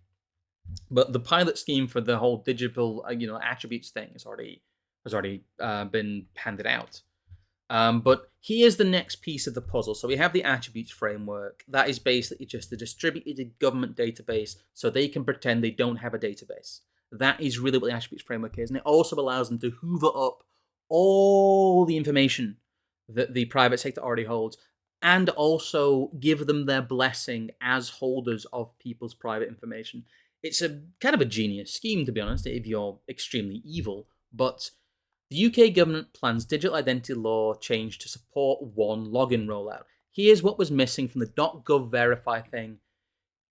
But the pilot scheme for the whole digital, attributes thing has already been handed out. But here's the next piece of the puzzle. So we have the attributes framework. That is basically just the distributed government database, so they can pretend they don't have a database. That is really what the attributes framework is. And it also allows them to hoover up all the information that the private sector already holds, and also give them their blessing as holders of people's private information. It's a kind of a genius scheme, to be honest, if you're extremely evil. But the UK government plans digital identity law change to support one login rollout. Here's what was missing from the .gov verify thing.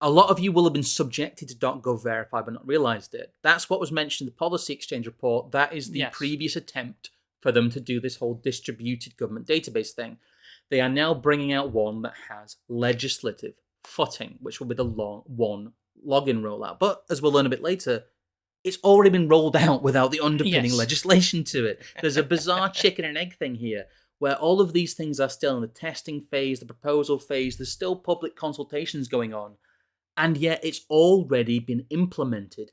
A lot of you will have been subjected to .gov verify but not realised it. That's what was mentioned in the Policy Exchange report. That is the previous attempt for them to do this whole distributed government database thing. They are now bringing out one that has legislative footing, which will be the one login rollout. But as we'll learn a bit later, it's already been rolled out without the underpinning legislation to it. There's a bizarre chicken and egg thing here, where all of these things are still in the testing phase, the proposal phase. There's still public consultations going on, and yet it's already been implemented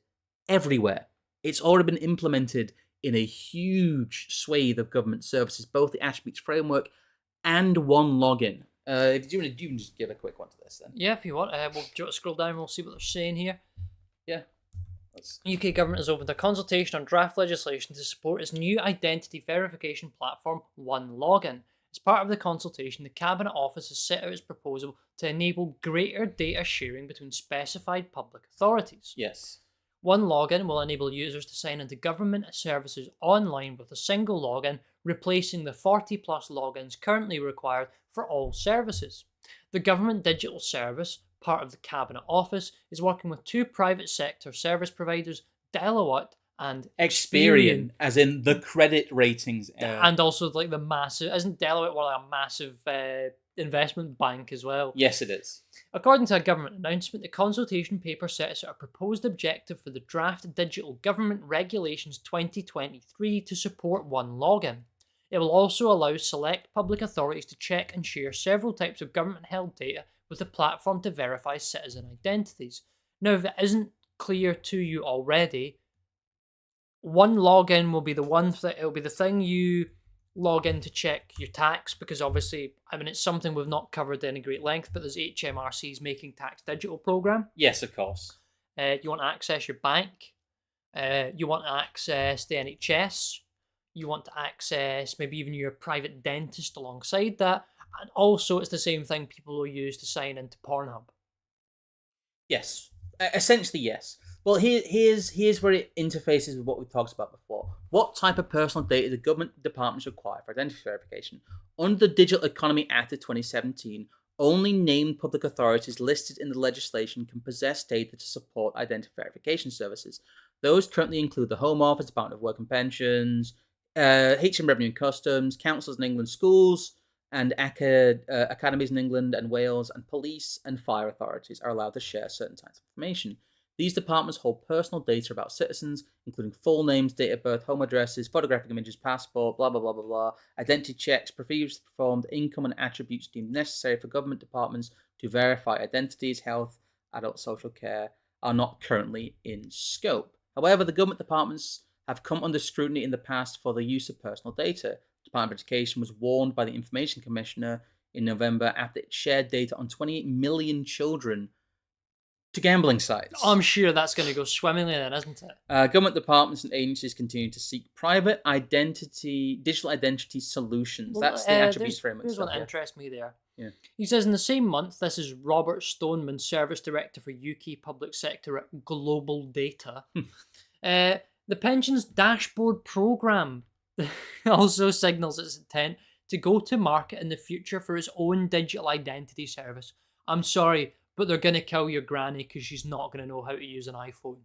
everywhere. It's already been implemented in a huge swathe of government services, both the attributes framework and one login. Do you want to just give a quick one to this then? Yeah, if you want. We'll scroll down and we'll see what they're saying here. Yeah. UK government has opened a consultation on draft legislation to support its new identity verification platform, One Login. As part of the consultation, the Cabinet Office has set out its proposal to enable greater data sharing between specified public authorities. Yes. One Login will enable users to sign into government services online with a single login, replacing the 40-plus logins currently required for all services. The Government Digital Service, part of the Cabinet Office, is working with two private sector service providers, Deloitte and Experian, as in the credit ratings. And also like the massive, isn't Deloitte one of a massive investment bank as well? Yes, it is. According to a government announcement, the consultation paper sets out a proposed objective for the draft Digital Government Regulations 2023 to support One Login. It will also allow select public authorities to check and share several types of government-held data with the platform to verify citizen identities. Now, if it isn't clear to you already, One Login will be it'll be the thing you log in to check your tax, because obviously, it's something we've not covered in any great length, but there's HMRC's Making Tax Digital program. Yes, of course. You want to access your bank. You want to access the NHS. You want to access maybe even your private dentist alongside that. And also, it's the same thing people will use to sign into Pornhub. Yes. Essentially, yes. Well, here's where it interfaces with what we talked about before. What type of personal data do government departments require for identity verification? Under the Digital Economy Act of 2017, only named public authorities listed in the legislation can possess data to support identity verification services. Those currently include the Home Office, Department of Work and Pensions, HM Revenue and Customs, councils in England, schools, and academies in England and Wales, and police and fire authorities are allowed to share certain types of information. These departments hold personal data about citizens, including full names, date of birth, home addresses, photographic images, passport, blah, blah, blah, blah, blah, identity checks, previously performed income and attributes deemed necessary for government departments to verify identities, health, adult social care, are not currently in scope. However, the government departments have come under scrutiny in the past for the use of personal data. The Department of Education was warned by the Information Commissioner in November after it shared data on 28 million children to gambling sites. I'm sure that's going to go swimmingly then, isn't it? Government departments and agencies continue to seek digital identity solutions. Well, That's the attributes framework. Here's what interests me there. Yeah. He says in the same month, this is Robert Stoneman, Service Director for UK Public Sector at Global Data. The Pensions Dashboard Programme also signals its intent to go to market in the future for its own digital identity service. I'm sorry, but they're going to kill your granny because she's not going to know how to use an iPhone.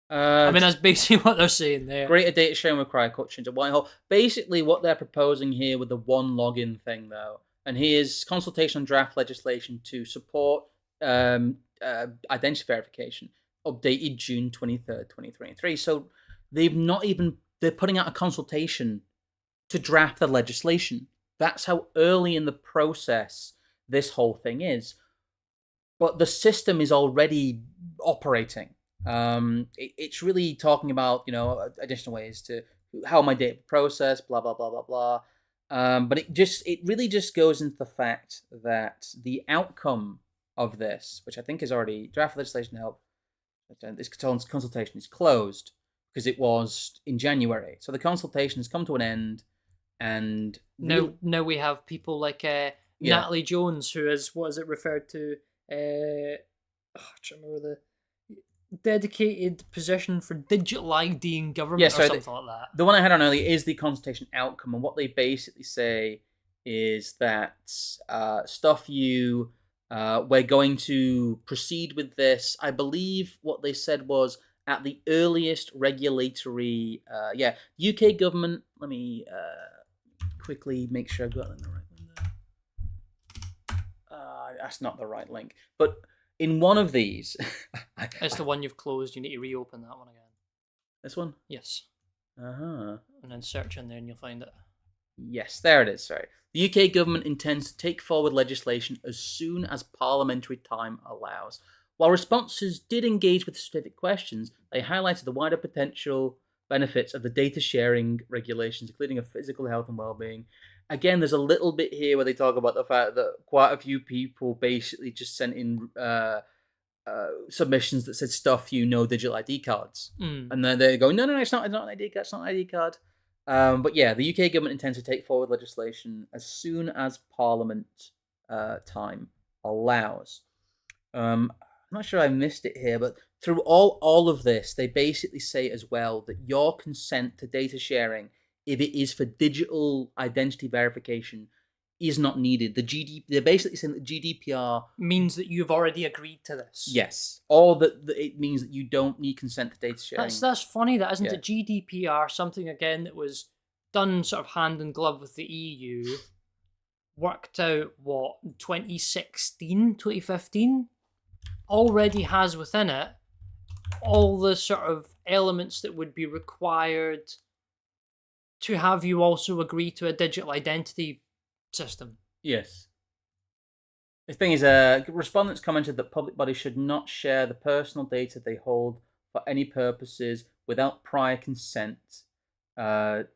I mean, that's basically what they're saying there. Greater data sharing will require culture into Whitehall. Basically, what they're proposing here with the one login thing, though, and here's consultation on draft legislation to support identity verification, updated June 23rd, 2023. So they're putting out a consultation to draft the legislation. That's how early in the process this whole thing is. But the system is already operating. It's really talking about, additional ways to how my data processed, blah, blah, blah, blah, blah. But it really just goes into the fact that the outcome of this, which I think is already draft legislation help, this consultation is closed because it was in January. So the consultation has come to an end, and now we have people like Natalie Jones, who is, what is it referred to? I can't remember the dedicated position for digital ID in government, or something like that. The one I had on earlier is the consultation outcome, and what they basically say is that we're going to proceed with this. I believe what they said was at the earliest regulatory. UK government. Let me quickly make sure I've got it in the right one there. That's not the right link, but in one of these, it's the one you've closed. You need to reopen that one again. This one? Yes. And then search in there and you'll find it. Yes, there it is. Sorry. The UK government intends to take forward legislation as soon as parliamentary time allows. While responses did engage with specific questions, they highlighted the wider potential benefits of the data sharing regulations, including of physical health and well-being. Again, there's a little bit here where they talk about the fact that quite a few people basically just sent in submissions that said digital ID cards. And then they go, no, it's not an ID card, it's not an ID card. But yeah, the UK government intends to take forward legislation as soon as Parliament time allows. I'm not sure I missed it here, but through all of this, they basically say as well that your consent to data sharing, if it is for digital identity verification, is not needed. They're basically saying that GDPR means that you've already agreed to this. Yes, or that it means that you don't need consent to data sharing. That's funny, that isn't it? GDPR, something again that was done sort of hand in glove with the EU, worked out 2016, 2015, already has within it all the sort of elements that would be required to have you also agree to a digital identity system. Yes. The thing is, respondents commented that public bodies should not share the personal data they hold for any purposes without prior consent data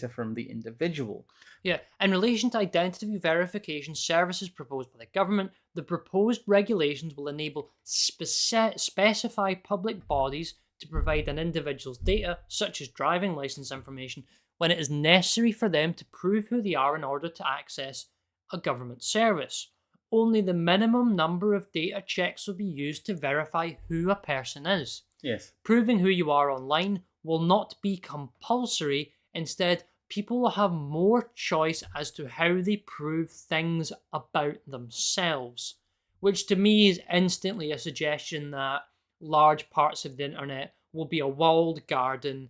from the individual. Yeah, in relation to identity verification services proposed by the government, the proposed regulations will enable specified public bodies to provide an individual's data, such as driving license information, when it is necessary for them to prove who they are in order to access a government service. Only the minimum number of data checks will be used to verify who a person is. Yes. Proving who you are online will not be compulsory. Instead, people will have more choice as to how they prove things about themselves, which to me is instantly a suggestion that large parts of the internet will be a walled garden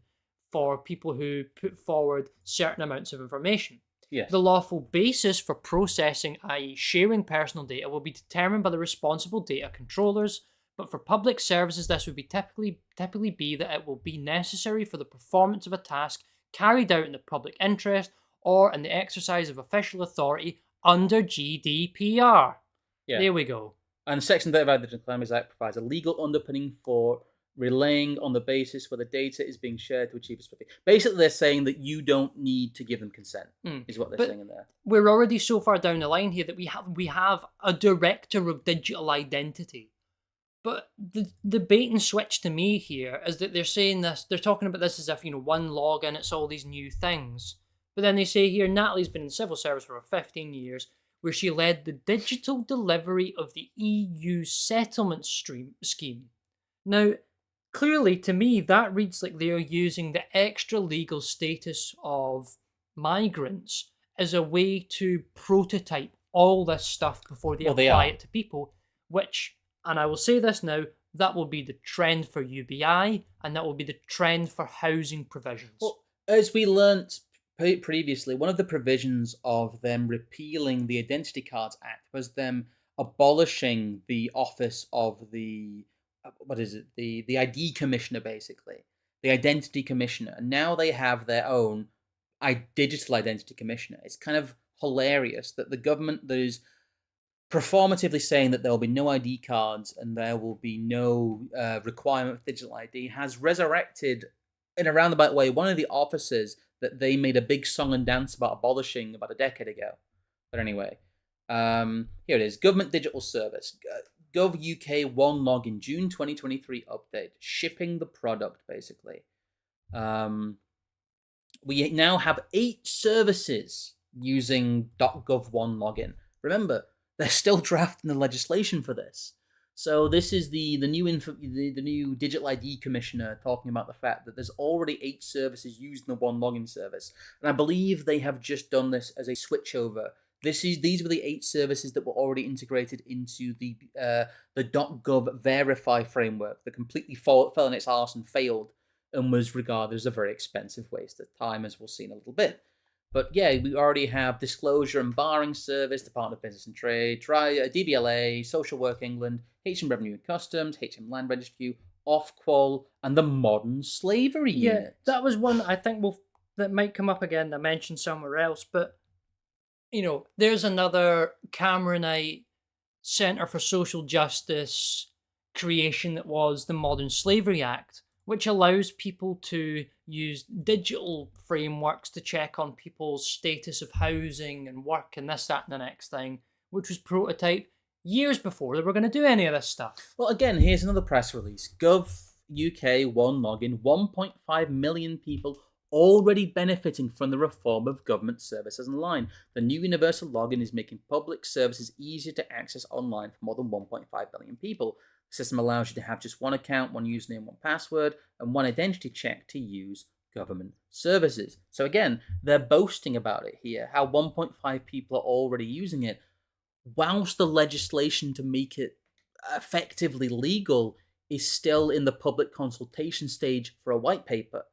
for people who put forward certain amounts of information. Yes. The lawful basis for processing, i.e. sharing personal data, will be determined by the responsible data controllers, but for public services this would be typically be that it will be necessary for the performance of a task carried out in the public interest or in the exercise of official authority under GDPR. Yeah. There we go. And Section 35 of the Digital Economies Act provides a legal underpinning for relaying on the basis where the data is being shared to achieve a specific. Basically, they're saying that you don't need to give them consent, is what they're saying in there. We're already so far down the line here that we have a director of digital identity. But the bait and switch to me here is that they're saying this, they're talking about this as if, one login, it's all these new things. But then they say here, Natalie's been in civil service for 15 years, where she led the digital delivery of the EU settlement scheme. Now, clearly, to me, that reads like they are using the extra legal status of migrants as a way to prototype all this stuff before they apply it to people, which, and I will say this now, that will be the trend for UBI, and that will be the trend for housing provisions. Well, as we learnt previously, one of the provisions of them repealing the Identity Cards Act was them abolishing the office of the the ID commissioner, basically the identity commissioner, and now they have their own digital identity commissioner. It's kind of hilarious that the government that is performatively saying that there will be no ID cards and there will be no requirement for digital ID has resurrected in a roundabout way one of the offices that they made a big song and dance about abolishing about a decade ago. But anyway, here it is: Government Digital Service. Gov UK One Login June 2023 update, shipping the product basically. We now have 8 services using .gov One Login. Remember, they're still drafting the legislation for this. So this is the new Digital ID Commissioner talking about the fact that there's already 8 services using the One Login service, and I believe they have just done this as a switchover. These were the 8 services that were already integrated into the .gov Verify framework that completely fell on its arse and failed, and was regarded as a very expensive waste of time, as we'll see in a little bit. But yeah, we already have Disclosure and Barring Service, Department of Business and Trade, DBLA, Social Work England, HM Revenue and Customs, HM Land Registry, Ofqual, and the Modern Slavery Unit. That was one I think that might come up again. I mentioned somewhere else, but there's another Cameroonite Centre for Social Justice creation that was the Modern Slavery Act, which allows people to use digital frameworks to check on people's status of housing and work and this, that, and the next thing, which was prototyped years before they were going to do any of this stuff. Well, again, here's another press release. Gov UK One Login, 1.5 million people already benefiting from the reform of government services online. The new universal login is making public services easier to access online for more than 1.5 million people. The system allows you to have just one account, one username, one password, and one identity check to use government services. So again, they're boasting about it here, how 1.5 people are already using it, whilst the legislation to make it effectively legal is still in the public consultation stage for a white paper.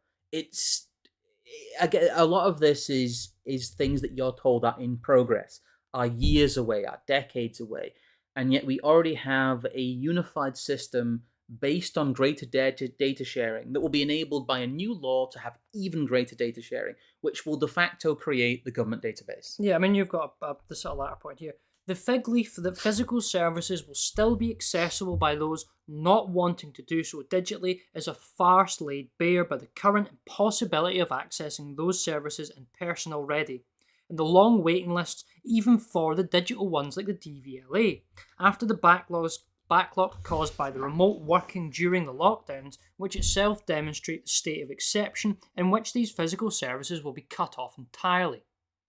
A lot of this is things that you're told are in progress, are years away, are decades away, and yet we already have a unified system based on greater data sharing that will be enabled by a new law to have even greater data sharing, which will de facto create the government database. Yeah, I mean, you've got the sort of latter point here. The fig leaf that physical services will still be accessible by those not wanting to do so digitally is a farce laid bare by the current impossibility of accessing those services in person already, and the long waiting lists even for the digital ones like the DVLA, after the backlog caused by the remote working during the lockdowns, which itself demonstrate the state of exception in which these physical services will be cut off entirely.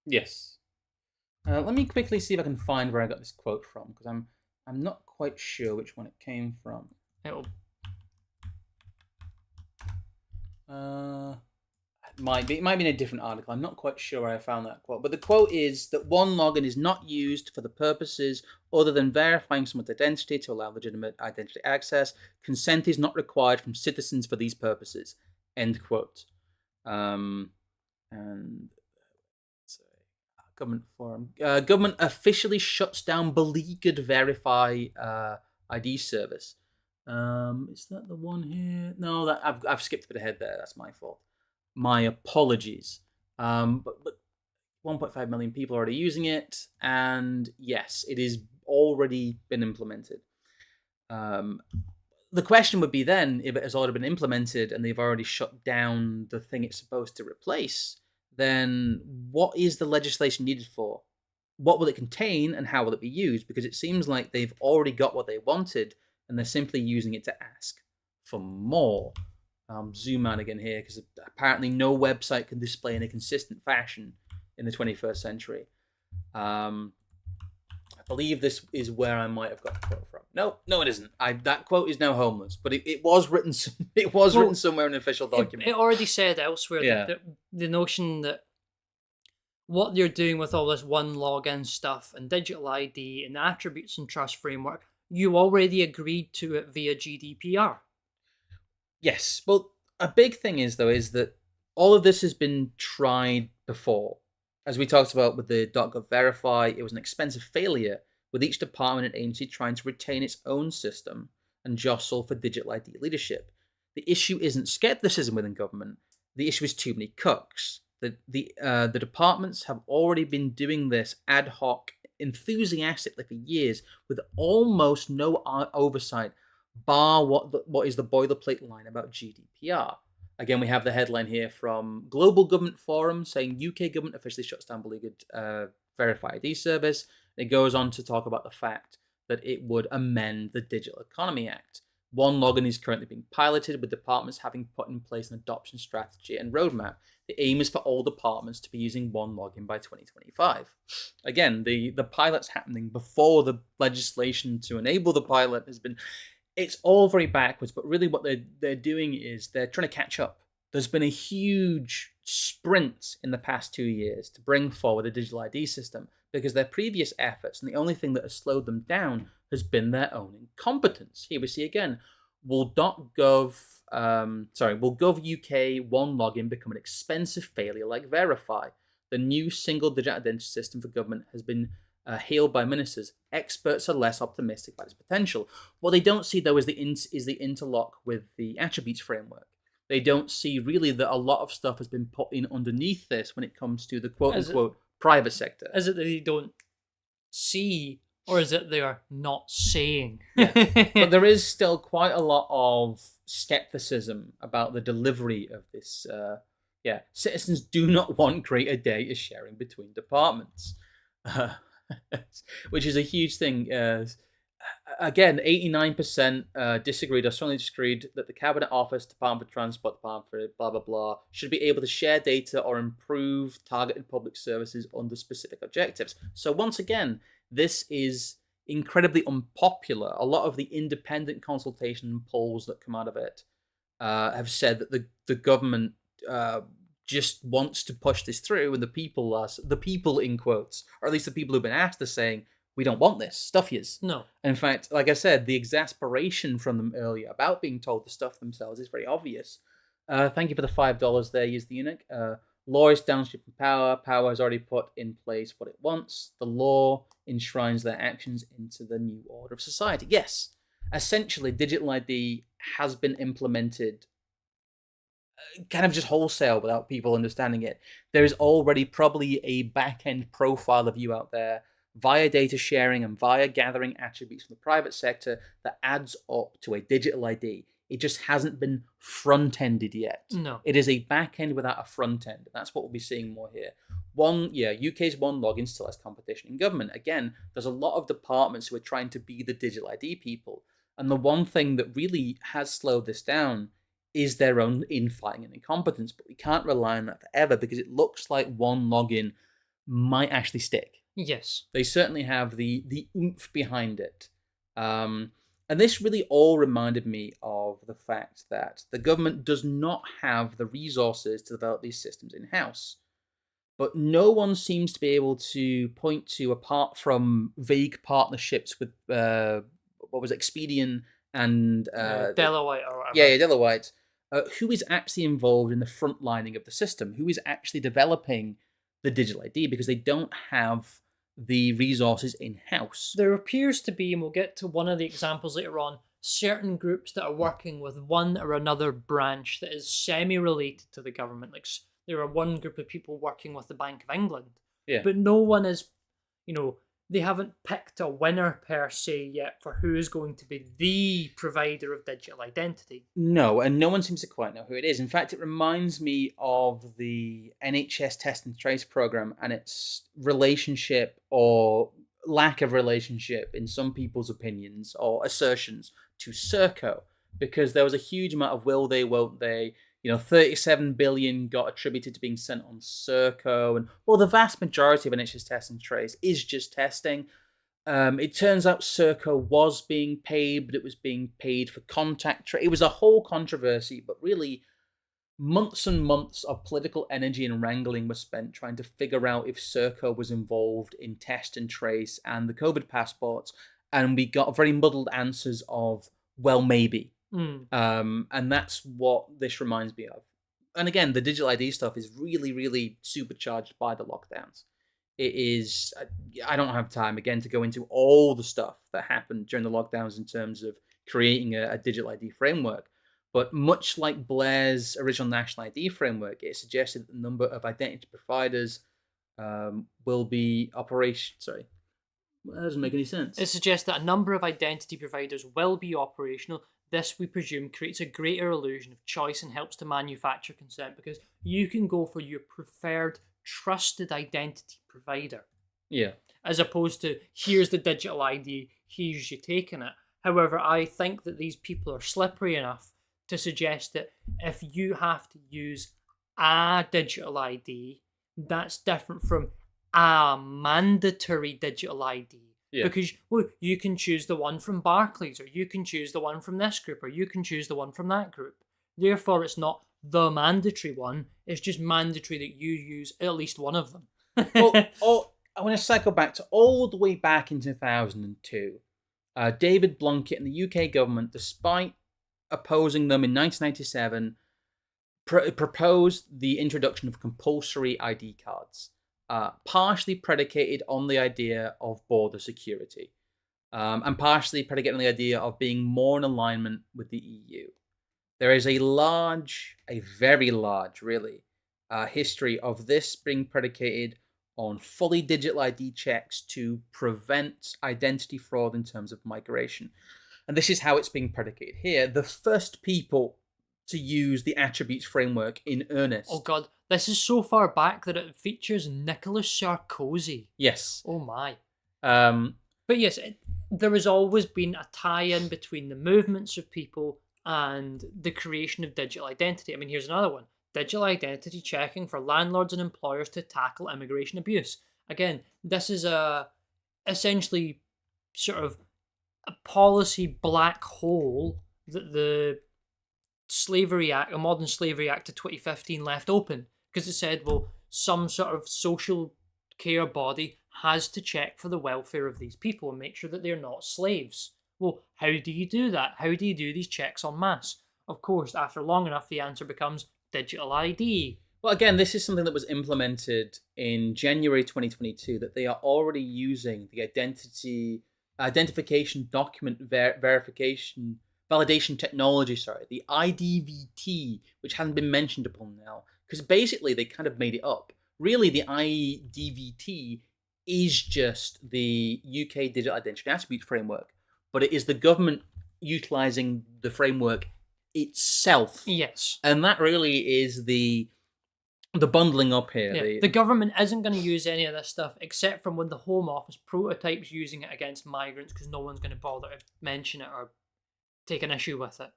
Yes. Let me quickly see if I can find where I got this quote from, because I'm not quite sure which one it came from. It might be in a different article. I'm not quite sure where I found that quote, but the quote is that one login is not used for the purposes other than verifying someone's identity to allow legitimate identity access. Consent is not required from citizens for these purposes. End quote. And government forum. Government officially shuts down beleaguered Verify ID service. Is that the one here? No, that I've skipped a bit ahead there. That's my fault. My apologies. But 1.5 million people are already using it, and yes, it is already been implemented. The question would be then, if it has already been implemented and they've already shut down the thing it's supposed to replace, then what is the legislation needed for? What will it contain and how will it be used? Because it seems like they've already got what they wanted and they're simply using it to ask for more. Zoom out again here because apparently no website can display in a consistent fashion in the 21st century. I believe this is where I might have got the quote from. No, it isn't. That quote is now homeless, but it was written. It was written somewhere in an official document. It already said elsewhere that the notion that what you're doing with all this one login stuff and digital ID and attributes and trust framework, you already agreed to it via GDPR. Yes, well, a big thing is that all of this has been tried before. As we talked about with the .gov Verify, it was an expensive failure, with each department and agency trying to retain its own system and jostle for digital ID leadership. The issue isn't skepticism within government. The issue is too many cooks. The departments have already been doing this ad hoc, enthusiastically for years, with almost no oversight, bar what is the boilerplate line about GDPR. Again, we have the headline here from Global Government Forum saying UK government officially shuts down beleaguered Verify ID service. It goes on to talk about the fact that it would amend the Digital Economy Act. One login is currently being piloted, with departments having put in place an adoption strategy and roadmap. The aim is for all departments to be using one login by 2025. Again, the pilot's happening before the legislation to enable the pilot has been... It's all very backwards, but really what they're doing is they're trying to catch up. There's been a huge sprint in the past 2 years to bring forward a digital ID system because their previous efforts, and the only thing that has slowed them down, has been their own incompetence. Here we see again, will .gov UK one login become an expensive failure like Verify? The new single digital identity system for government has been hailed by ministers. Experts are less optimistic about its potential. What they don't see, though, is the interlock with the attributes framework. They don't see really that a lot of stuff has been put in underneath this when it comes to the quote-unquote private sector. Is it that they don't see, or is it they are not saying? Yeah. But there is still quite a lot of skepticism about the delivery of this. Citizens do not want greater data sharing between departments. Which is a huge thing. Again, 89% disagreed or strongly disagreed that the Cabinet Office, Department for Transport, Department for blah, blah, blah, should be able to share data or improve targeted public services under specific objectives. So once again, this is incredibly unpopular. A lot of the independent consultation polls that come out of it have said that the government just wants to push this through, and the people in quotes, or at least the people who've been asked, are saying, we don't want this, stuff yous. No. In fact, like I said, the exasperation from them earlier about being told to stuff themselves is very obvious. Thank you for the $5 there, use the eunuch. Law is downstream from power. Power has already put in place what it wants. The law enshrines their actions into the new order of society. Yes, essentially, digital ID has been implemented kind of just wholesale without people understanding it. There is already probably a back-end profile of you out there via data sharing and via gathering attributes from the private sector that adds up to a digital ID. It just hasn't been front-ended yet. No. It is a back-end without a front-end. That's what we'll be seeing more here. UK's one login still has competition in government. Again, there's a lot of departments who are trying to be the digital ID people. And the one thing that really has slowed this down is their own infighting and incompetence. But we can't rely on that forever because it looks like one login might actually stick. Yes. They certainly have the oomph behind it. And this really all reminded me of the fact that the government does not have the resources to develop these systems in-house. But no one seems to be able to point to, apart from vague partnerships with, Expedient and... Delaware or whatever. Yeah, Delaware. Who is actually involved in the front lining of the system? Who is actually developing the digital ID? Because they don't have the resources in-house. There appears to be, and we'll get to one of the examples later on, certain groups that are working with one or another branch that is semi-related to the government. Like there are one group of people working with the Bank of England, Yeah. but no one is, they haven't picked a winner per se yet for who is going to be the provider of digital identity. No, and no one seems to quite know who it is. In fact, it reminds me of the NHS test and trace program and its relationship or lack of relationship in some people's opinions or assertions to Serco, because there was a huge amount of will they, won't they. 37 billion got attributed to being sent on Serco, and the vast majority of NHS test and trace is just testing. It turns out Serco was being paid, but it was being paid for contact. It was a whole controversy, but really months and months of political energy and wrangling was spent trying to figure out if Serco was involved in test and trace and the COVID passports. And we got very muddled answers of, well, maybe. And that's what this reminds me of. And again, the digital ID stuff is really, really supercharged by the lockdowns. It is, I don't have time, again, to go into all the stuff that happened during the lockdowns in terms of creating a digital ID framework. But much like Blair's original national ID framework, it suggested that the number of identity providers will be Sorry, that doesn't make any sense. It suggests that a number of identity providers will be operational. This, we presume, creates a greater illusion of choice and helps to manufacture consent, because you can go for your preferred trusted identity provider. Yeah. As opposed to, here's the digital ID, here's you taking it. However, I think that these people are slippery enough to suggest that if you have to use a digital ID, that's different from a mandatory digital ID. Yeah. Because you can choose the one from Barclays, or you can choose the one from this group, or you can choose the one from that group. Therefore, it's not the mandatory one. It's just mandatory that you use at least one of them. I want to cycle back to all the way back in 2002. David Blunkett and the UK government, despite opposing them in 1997, proposed the introduction of compulsory ID cards. Partially predicated on the idea of border security, and partially predicated on the idea of being more in alignment with the EU. There is a very large, really, history of this being predicated on fully digital ID checks to prevent identity fraud in terms of migration. And this is how it's being predicated here. The first people to use the attributes framework in earnest. Oh God, this is so far back that it features Nicolas Sarkozy. Yes. Oh my. But yes, there has always been a tie-in between the movements of people and the creation of digital identity. I mean, here's another one. Digital identity checking for landlords and employers to tackle immigration abuse. Again, this is essentially sort of a policy black hole that the Slavery Act, a Modern Slavery Act of 2015 left open, because it said, well, some sort of social care body has to check for the welfare of these people and make sure that they're not slaves. Well, how do you do that? How do you do these checks en masse? Of course, after long enough, the answer becomes digital ID. Well, again, this is something that was implemented in January 2022, that they are already using the identification document verification validation technology, the IDVT, which hasn't been mentioned upon now, because basically they kind of made it up. Really, the IDVT is just the UK Digital Identity Attribute Framework, but it is the government utilising the framework itself. Yes. And that really is the bundling up here. Yeah. The government isn't going to use any of this stuff except from when the Home Office prototypes using it against migrants, because no one's going to bother to mention it or take an issue with it.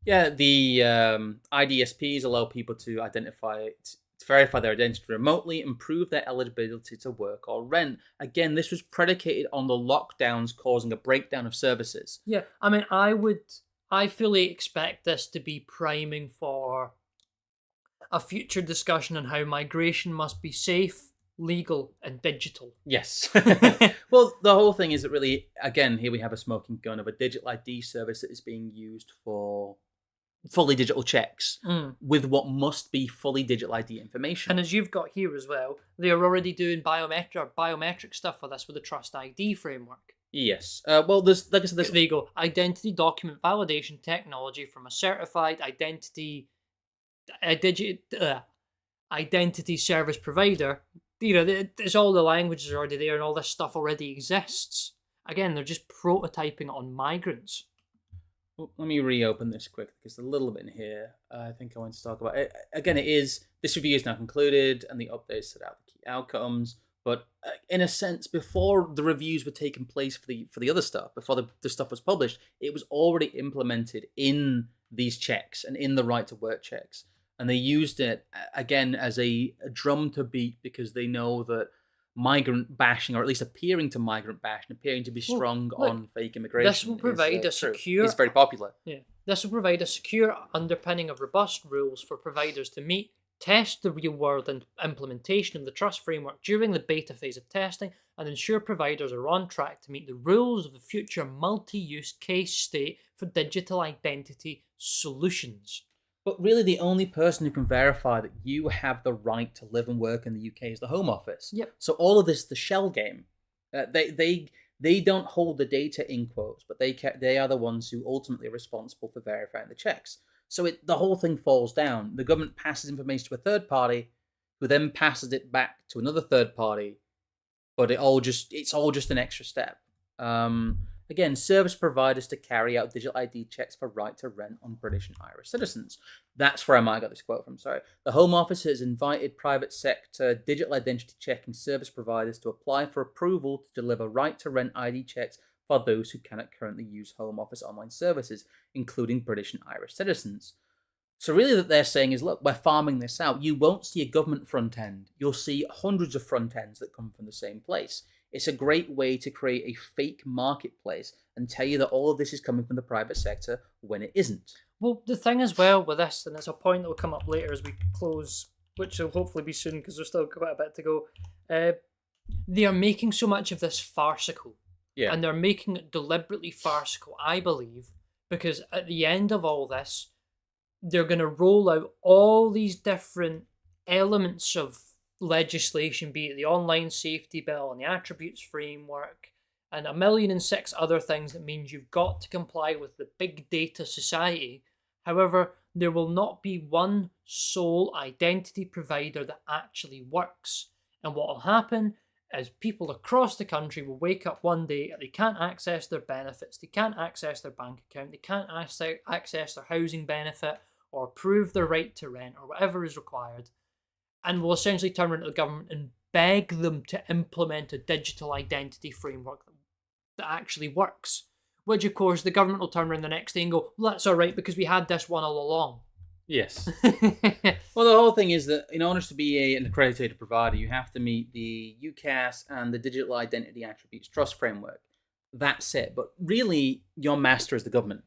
Yeah, the IDSPs allow people to verify their identity remotely and prove their eligibility to work or rent. Again, this was predicated on the lockdowns causing a breakdown of services. Yeah, I mean, I fully expect this to be priming for a future discussion on how migration must be safe, legal, and digital. Yes. Well, the whole thing is that really, again, here we have a smoking gun of a digital ID service that is being used for fully digital checks with what must be fully digital ID information. And as you've got here as well, they are already doing biometric stuff for this with the Trust ID framework. Yes. Well, there's, like I said, there you go. Identity document validation technology from a certified identity service provider It's all the languages are already there and all this stuff already exists. Again, they're just prototyping it on migrants. Well, let me reopen this quick because there's a little bit in here I think I want to talk about. Again, this review is now concluded and the updates set out the key outcomes. But in a sense, before the reviews were taking place for the other stuff, before the stuff was published, it was already implemented in these checks and in the right to work checks. And they used it, again, as a drum to beat because they know that migrant bashing, or at least appearing to migrant bash and appearing to be strong on fake immigration, this will provide a secure... It's very popular. Yeah, this will provide a secure underpinning of robust rules for providers to meet, test the real-world implementation of the trust framework during the beta phase of testing, and ensure providers are on track to meet the rules of the future multi-use case state for digital identity solutions. But really, the only person who can verify that you have the right to live and work in the UK is the Home Office. Yep. So all of this, the shell game, they don't hold the data in quotes, but they are the ones who ultimately are responsible for verifying the checks. So the whole thing falls down. The government passes information to a third party, who then passes it back to another third party, but it's all just an extra step. Again, service providers to carry out digital ID checks for right to rent on British and Irish citizens. That's where I might have got this quote from, sorry. The Home Office has invited private sector digital identity checking service providers to apply for approval to deliver right to rent ID checks for those who cannot currently use Home Office online services, including British and Irish citizens. So really what they're saying is, look, we're farming this out. You won't see a government front end. You'll see hundreds of front ends that come from the same place. It's a great way to create a fake marketplace and tell you that all of this is coming from the private sector when it isn't. Well, the thing as well with this, and it's a point that will come up later as we close, which will hopefully be soon because there's still quite a bit to go, they are making so much of this farcical. Yeah. And they're making it deliberately farcical, I believe, because at the end of all this, they're going to roll out all these different elements of legislation, be it the online safety bill and the attributes framework and 1,000,006 other things that means you've got to comply with the big data society. However, there will not be one sole identity provider that actually works. And what will happen is people across the country will wake up one day and they can't access their benefits, they can't access their bank account, they can't access their housing benefit or prove their right to rent or whatever is required, and will essentially turn around to the government and beg them to implement a digital identity framework that actually works. Which, of course, the government will turn around the next day and go, well, that's all right because we had this one all along. Yes. Well, the whole thing is that in order to be an accredited provider, you have to meet the UCAS and the Digital Identity Attributes Trust Framework. That's it. But really, your master is the government.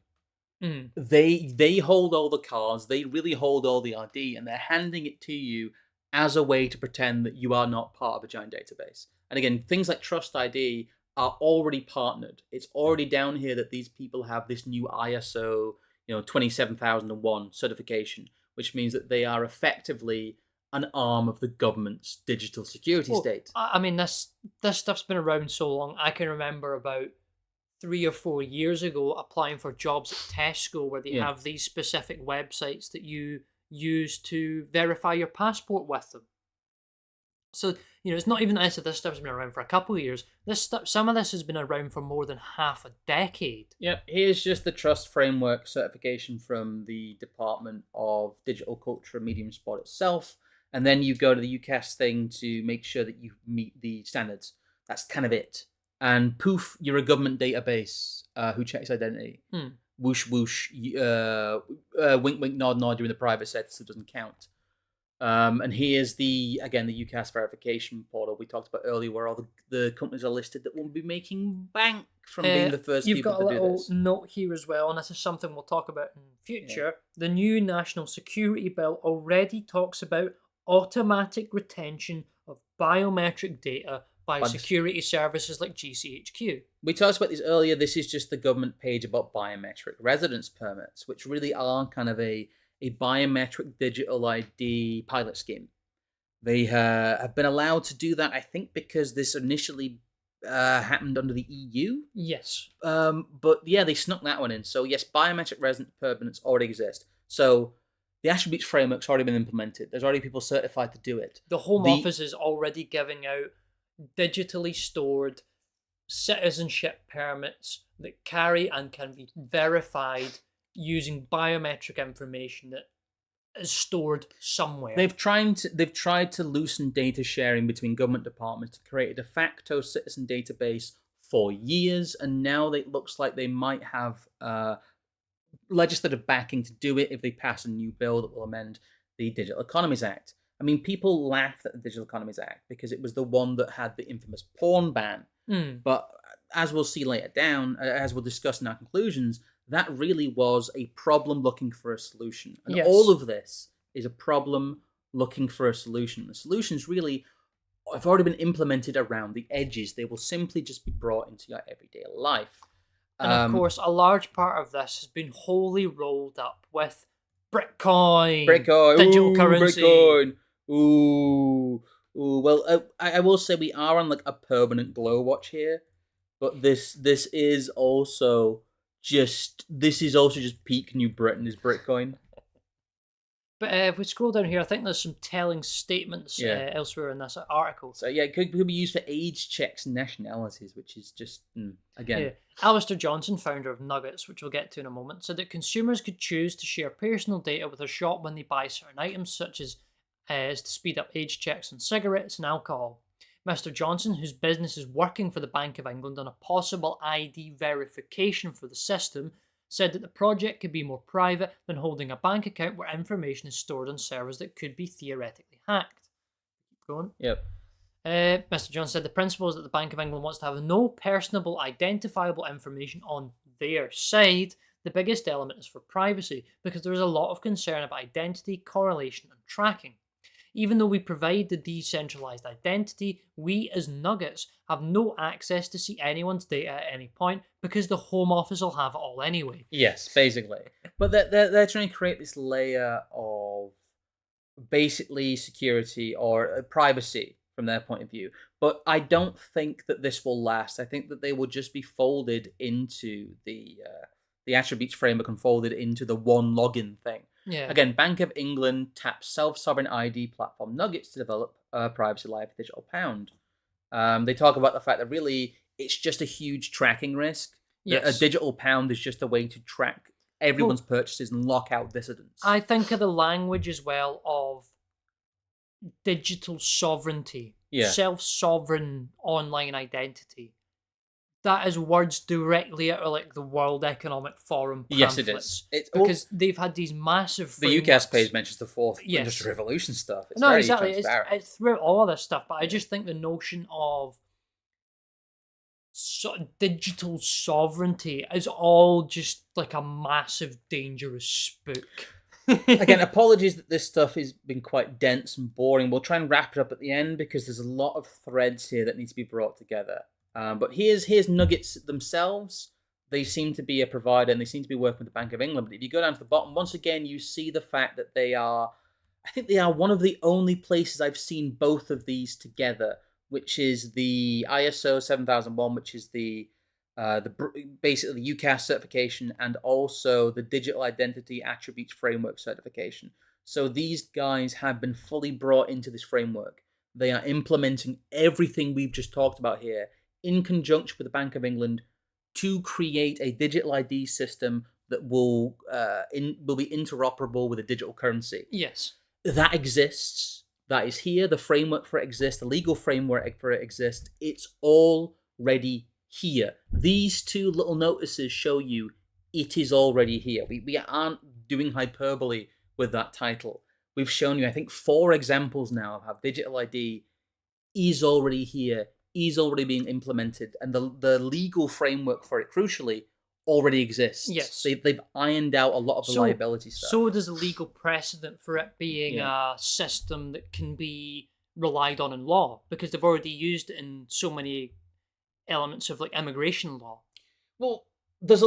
Mm. They hold all the cards. They really hold all the ID, and they're handing it to you as a way to pretend that you are not part of a giant database. And again, things like Trust ID are already partnered. It's already down here that these people have this new ISO 27001 certification, which means that they are effectively an arm of the government's digital security state. I mean, this stuff's been around so long. I can remember about 3 or 4 years ago applying for jobs at Tesco where they have these specific websites that you use to verify your passport with them. So, it's not even nice that this stuff's been around for a couple of years. Some of this has been around for more than half a decade. Yep, here's just the Trust Framework certification from the Department of Digital Culture and Medium Sport itself. And then you go to the UCAS thing to make sure that you meet the standards. That's kind of it. And poof, you're a government database who checks identity. Whoosh, whoosh, wink, wink, nod, nod, you're in the private sector, so it doesn't count. And here's the UCAS verification portal we talked about earlier, where all the companies are listed that will be making bank from being the first people to do this. You've got a little note here as well, and this is something we'll talk about in future. Yeah. The new National Security Bill already talks about automatic retention of biometric data by security services like GCHQ. We talked about this earlier. This is just the government page about biometric residence permits, which really are kind of a biometric digital ID pilot scheme. They have been allowed to do that, I think, because this initially happened under the EU. Yes. But yeah, they snuck that one in. So yes, biometric residence permits already exist. So the attributes framework's already been implemented. There's already people certified to do it. The Home Office is already giving out digitally stored citizenship permits that carry and can be verified using biometric information that is stored somewhere. They've tried to loosen data sharing between government departments to create a de facto citizen database for years, and now it looks like they might have legislative backing to do it if they pass a new bill that will amend the Digital Economies Act. I mean, people laughed at the Digital Economies Act because it was the one that had the infamous porn ban. But as we'll see later down, as we'll discuss in our conclusions, that really was a problem looking for a solution. And all of this is a problem looking for a solution. The solutions really have already been implemented around the edges. They will simply just be brought into your everyday life. And of course, a large part of this has been wholly rolled up with Britcoin, digital currency. Britcoin. Ooh. Well, I will say we are on like a permanent glow watch here, but this is also just peak New Britain is Britcoin. But if we scroll down here, I think there's some telling statements elsewhere in this article. So yeah, it could be used for age checks and nationalities, which is just, again. Yeah. Alistair Johnson, founder of Nuggets, which we'll get to in a moment, said that consumers could choose to share personal data with a shop when they buy certain items, such as to speed up age checks on cigarettes and alcohol. Mr. Johnson, whose business is working for the Bank of England on a possible ID verification for the system, said that the project could be more private than holding a bank account where information is stored on servers that could be theoretically hacked. Keep going. Yep. Mr. Johnson said the principle is that the Bank of England wants to have no personable, identifiable information on their side. The biggest element is for privacy, because there is a lot of concern about identity, correlation, and tracking. Even though we provide the decentralized identity, we as Nuggets have no access to see anyone's data at any point because the Home Office will have it all anyway. Yes, basically. But they're trying to create this layer of basically security or privacy from their point of view. But I don't think that this will last. I think that they will just be folded into the attributes framework and folded into the one login thing. Yeah. Again, Bank of England taps self-sovereign ID platform Nuggets to develop a privacy-live digital pound. They talk about the fact that really it's just a huge tracking risk. Yes. A digital pound is just a way to track everyone's purchases and lock out dissidents. I think of the language as well of digital sovereignty, self-sovereign online identity. That is words directly out of like the World Economic Forum pamphlets. Yes, it is. Because they've had these massive frameworks. The UCAS page mentions the fourth industrial revolution stuff. It's very exactly. transparent. It's throughout all of this stuff, but I just think the notion of digital sovereignty is all just like a massive, dangerous spook. Again, apologies that this stuff has been quite dense and boring. We'll try and wrap it up at the end because there's a lot of threads here that need to be brought together. But here's Nuggets themselves. They seem to be a provider and they seem to be working with the Bank of England. But if you go down to the bottom, once again, you see the fact that I think they are one of the only places I've seen both of these together, which is the ISO 7001, which is the basically the UCAS certification, and also the Digital Identity Attributes Framework certification. So these guys have been fully brought into this framework. They are implementing everything we've just talked about here in conjunction with the Bank of England to create a digital ID system that will be interoperable with a digital currency. Yes. That exists. That is here. The framework for it exists. The legal framework for it exists. It's already here. These two little notices show you it is already here. We aren't doing hyperbole with that title. We've shown you, I think, 4 examples now of how digital ID is already here, is already being implemented, and the legal framework for it, crucially, already exists. Yes. They've ironed out a lot of the liability stuff. So does the legal precedent for it being a system that can be relied on in law, because they've already used it in so many elements of like immigration law. Well, there's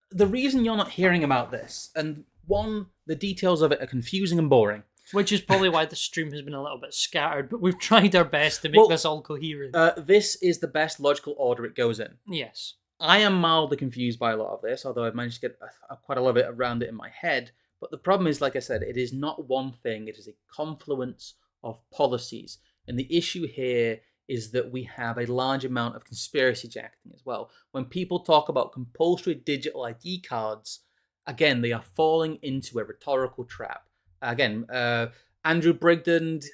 the reason you're not hearing about this, and one, the details of it are confusing and boring. Which is probably why the stream has been a little bit scattered, but we've tried our best to make this all coherent. This is the best logical order it goes in. Yes. I am mildly confused by a lot of this, although I've managed to get quite a lot of it around it in my head. But the problem is, like I said, it is not one thing, it is a confluence of policies. And the issue here is that we have a large amount of conspiracy jacketing as well. When people talk about compulsory digital ID cards, again, they are falling into a rhetorical trap. Again, Andrew Brigden,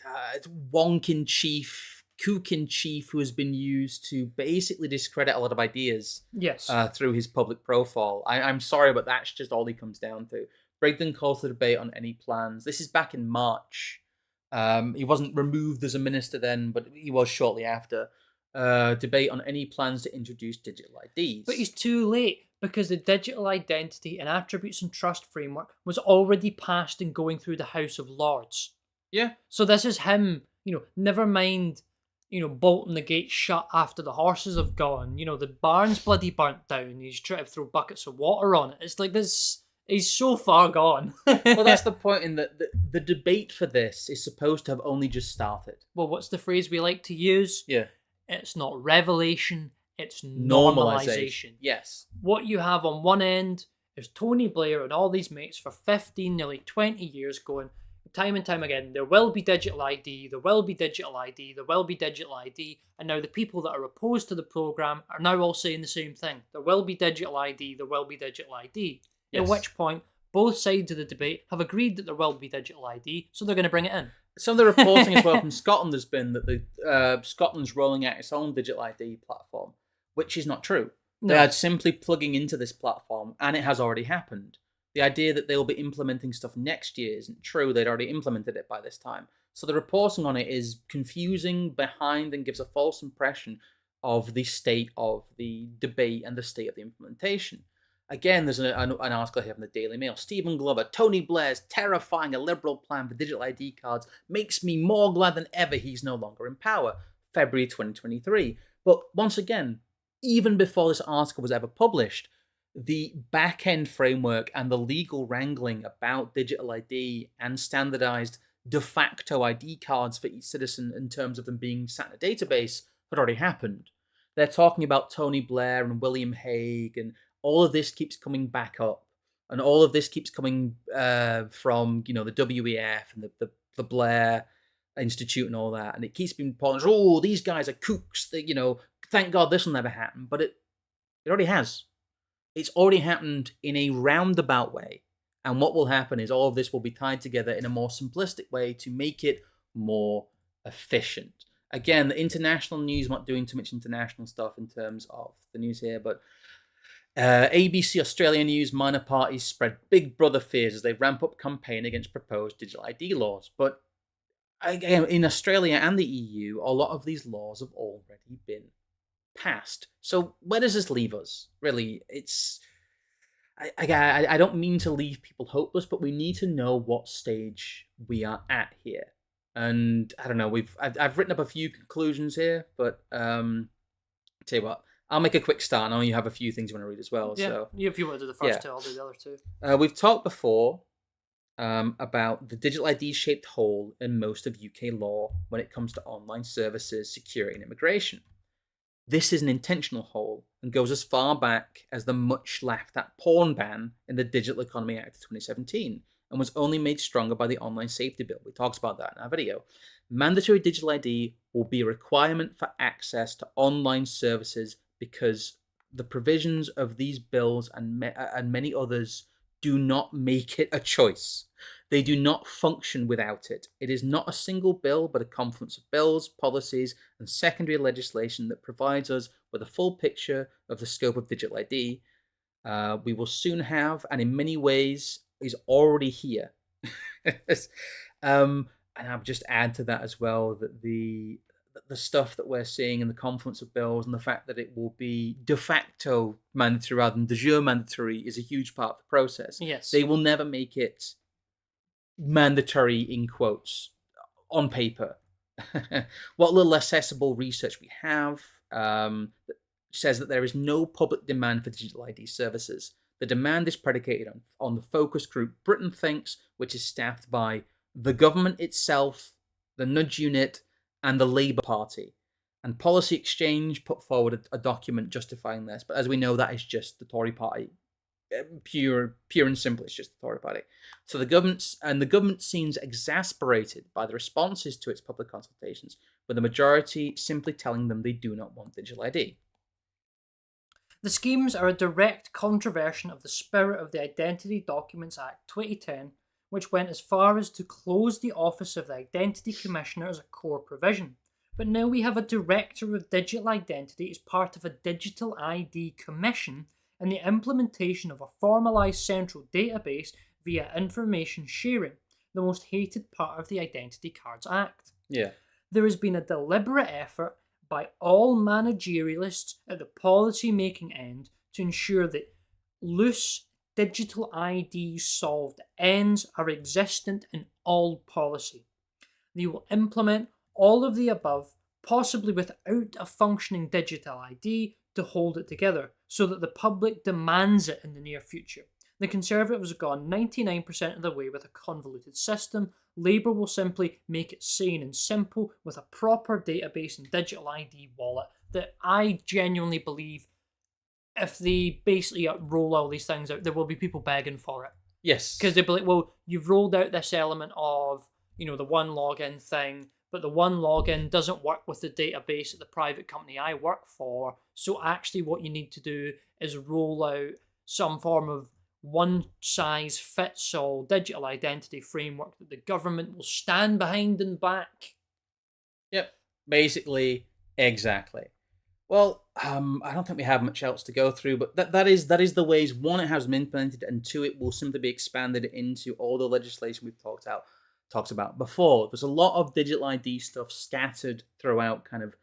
wonk in chief, kook in chief, who has been used to basically discredit a lot of ideas Yes. through his public profile. I'm sorry, but that's just all he comes down to. Brigden calls the debate on any plans. This is back in March. He wasn't removed as a minister then, but he was shortly after. Debate on any plans to introduce digital IDs. But he's too late, because the digital identity and attributes and trust framework was already passed and going through the House of Lords. Yeah. So this is him, never mind, bolting the gates shut after the horses have gone. The barn's bloody burnt down. He's trying to throw buckets of water on it. It's like this. He's so far gone. Well, that's the point in that the debate for this is supposed to have only just started. Well, what's the phrase we like to use? Yeah. It's not revelation, it's normalization. Yes. What you have on one end is Tony Blair and all these mates for 15, nearly 20 years going, time and time again, there will be digital ID, there will be digital ID, there will be digital ID. And now the people that are opposed to the programme are now all saying the same thing. There will be digital ID, there will be digital ID. Yes. At which point, both sides of the debate have agreed that there will be digital ID, so they're going to bring it in. Some of the reporting as well from Scotland has been that Scotland's rolling out its own digital ID platform, which is not true. No. They are simply plugging into this platform, and it has already happened. The idea that they will be implementing stuff next year isn't true. They'd already implemented it by this time. So the reporting on it is confusing, behind, and gives a false impression of the state of the debate and the state of the implementation. Again, there's an article here from the Daily Mail. Stephen Glover, Tony Blair's terrifying a Liberal plan for digital ID cards makes me more glad than ever he's no longer in power. February 2023. But once again, even before this article was ever published, the back-end framework and the legal wrangling about digital ID and standardized de facto ID cards for each citizen in terms of them being sat in a database had already happened. They're talking about Tony Blair and William Hague, and all of this keeps coming back up, and all of this keeps coming from the WEF and the Blair Institute and all that, and it keeps being polished. Oh, these guys are kooks. Thank God this will never happen, but it already has. It's already happened in a roundabout way, and what will happen is all of this will be tied together in a more simplistic way to make it more efficient. Again, the international news, I'm not doing too much international stuff in terms of the news here, but ABC Australia News, minor parties spread Big Brother fears as they ramp up campaign against proposed digital ID laws. But again, in Australia and the EU, a lot of these laws have already been passed. So where does this leave us? Really, I don't mean to leave people hopeless, but we need to know what stage we are at here. And I don't know, I've written up a few conclusions here, but tell you what, I'll make a quick start. I know you have a few things you want to read as well. Yeah, so, if you want to do the first two, I'll do the other two. We've talked before about the digital ID-shaped hole in most of UK law when it comes to online services, security, and immigration. This is an intentional hole and goes as far back as the much-laughed-at porn ban in the Digital Economy Act of 2017 and was only made stronger by the Online Safety Bill. We talked about that in our video. Mandatory digital ID will be a requirement for access to online services because the provisions of these bills and many others do not make it a choice. They do not function without it. It is not a single bill, but a confluence of bills, policies, and secondary legislation that provides us with a full picture of the scope of digital ID. We will soon have, and in many ways is already here. And I'll just add to that as well that the stuff that we're seeing in the confluence of bills and the fact that it will be de facto mandatory rather than de jure mandatory is a huge part of the process. Yes. They will never make it mandatory in quotes on paper. What little accessible research we have says that there is no public demand for digital ID services. The demand is predicated on the focus group Britain Thinks, which is staffed by the government itself, the Nudge Unit, and the Labour Party. And Policy Exchange put forward a document justifying this, but as we know, that is just the Tory party pure and simple. It's just autocratic. So the government seems exasperated by the responses to its public consultations, with the majority simply telling them they do not want digital ID. The schemes are a direct contravention of the spirit of the Identity Documents Act 2010, which went as far as to close the office of the Identity Commissioner as a core provision. But now we have a Director of Digital Identity as part of a Digital ID Commission and the implementation of a formalised central database via information sharing, the most hated part of the Identity Cards Act. Yeah. There has been a deliberate effort by all managerialists at the policy-making end to ensure that loose digital ID solved ends are existent in all policy. They will implement all of the above, possibly without a functioning digital ID to hold it together, so that the public demands it in the near future. The Conservatives have gone 99% of the way with a convoluted system. Labour will simply make it sane and simple with a proper database and digital ID wallet that I genuinely believe if they basically roll all these things out, there will be people begging for it. Yes. Because they'll be like, well, you've rolled out this element of, the one login thing, but the one login doesn't work with the database at the private company I work for. So actually what you need to do is roll out some form of one-size-fits-all digital identity framework that the government will stand behind and back. Yep, basically, exactly. Well, I don't think we have much else to go through, but that is the ways, one, it has been implemented, and two, it will simply be expanded into all the legislation we've talked about before. There's a lot of digital ID stuff scattered throughout kind of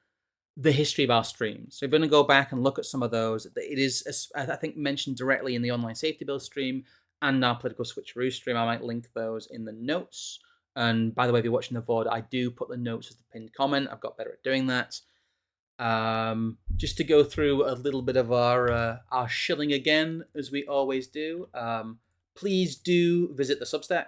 the history of our streams. So we're going to go back and look at some of those. It is, I think, mentioned directly in the online safety bill stream and our political switcheroo stream. I might link those in the notes. And by the way, if you're watching the VOD, I do put the notes as the pinned comment. I've got better at doing that. Just to go through a little bit of our shilling again, as we always do. Please do visit the Substack.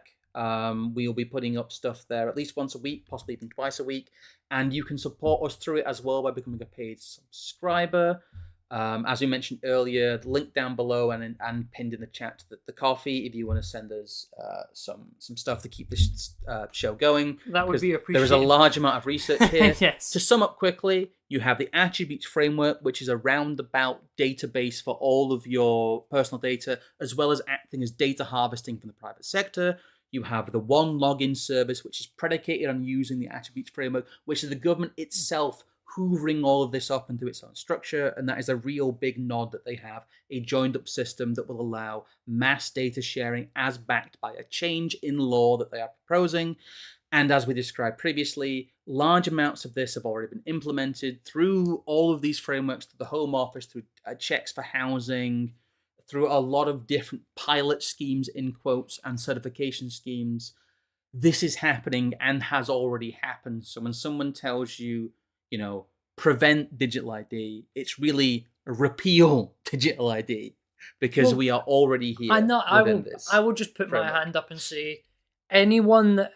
We'll be putting up stuff there at least once a week, possibly even twice a week. And you can support us through it as well by becoming a paid subscriber. As we mentioned earlier, the link down below and pinned in the chat to the coffee if you want to send us some stuff to keep this show going. That would be appreciated. There is a large amount of research here. Yes. To sum up quickly, you have the attributes framework, which is a roundabout database for all of your personal data, as well as acting as data harvesting from the private sector. You have the one login service, which is predicated on using the attributes framework, which is the government itself hoovering all of this up into its own structure. And that is a real big nod that they have a joined up system that will allow mass data sharing as backed by a change in law that they are proposing. And as we described previously, large amounts of this have already been implemented through all of these frameworks, through the Home Office, through checks for housing, through a lot of different pilot schemes, in quotes, and certification schemes. This is happening and has already happened. So when someone tells you, prevent digital ID, it's really repeal digital ID, because we are already here. I will just put my hand up and say, anyone that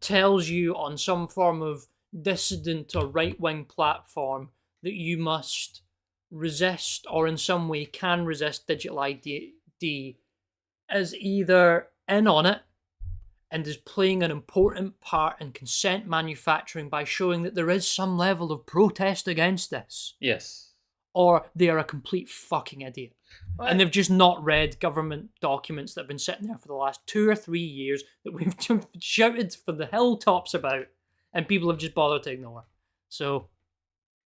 tells you on some form of dissident or right-wing platform that you must resist or in some way can resist digital ID is either in on it and is playing an important part in consent manufacturing by showing that there is some level of protest against this. Yes. Or they are a complete fucking idiot. Right. And they've just not read government documents that have been sitting there for the last 2 or 3 years that we've shouted from the hilltops about, and people have just bothered to ignore. So,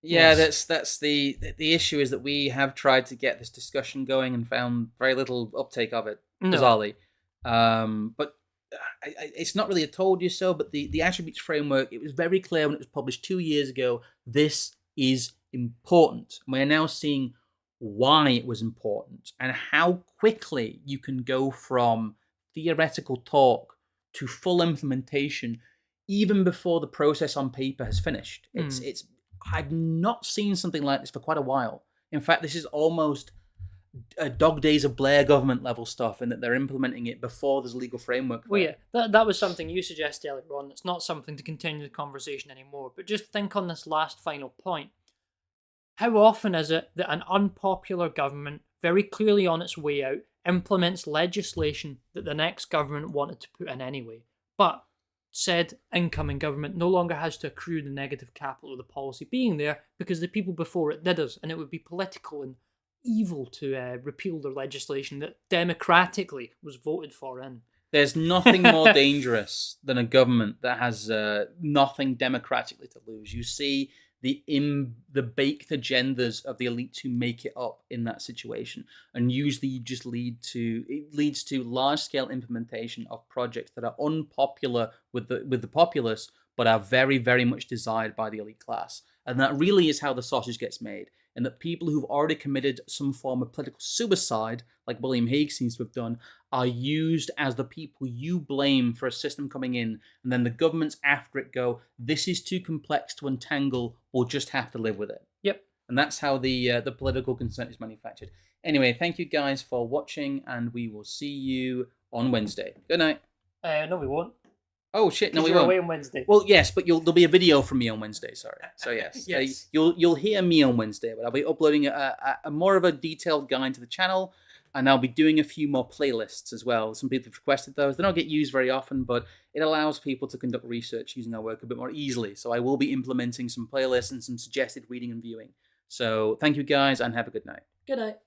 yeah, yes. that's the issue, is that we have tried to get this discussion going and found very little uptake of it, bizarrely. But it's not really a told you so, but the attributes framework, it was very clear when it was published 2 years ago, this is important. We're now seeing why it was important and how quickly you can go from theoretical talk to full implementation even before the process on paper has finished. It's I've not seen something like this for quite a while. In fact, this is almost a dog days of Blair government level stuff, in that they're implementing it before there's a legal framework. Well, yeah, that was something you suggested earlier on. It's not something to continue the conversation anymore, but just think on this last final point. How often is it that an unpopular government very clearly on its way out, implements legislation that the next government wanted to put in anyway. But said incoming government no longer has to accrue the negative capital of the policy being there because the people before it did us, and it would be political and evil to repeal the legislation that democratically was voted for in. There's nothing more dangerous than a government that has nothing democratically to lose. You see the baked agendas of the elites who make it up in that situation, and usually just leads to large scale implementation of projects that are unpopular with the populace, but are very, very much desired by the elite class. And that really is how the sausage gets made. And that people who've already committed some form of political suicide, like William Hague seems to have done, are used as the people you blame for a system coming in, and then the governments after it go, this is too complex to untangle, we'll just have to live with it. Yep. And that's how the political consent is manufactured. Anyway, thank you guys for watching, and we will see you on Wednesday. Good night. No, we won't. Oh shit! No, we You're won't. away on Wednesday. Well, yes, but there'll be a video from me on Wednesday. Sorry. So yes, Yes. You'll hear me on Wednesday, but I'll be uploading a more of a detailed guide to the channel, and I'll be doing a few more playlists as well. Some people have requested those. They don't get used very often, but it allows people to conduct research using our work a bit more easily. So I will be implementing some playlists and some suggested reading and viewing. So thank you guys, and have a good night. Good night.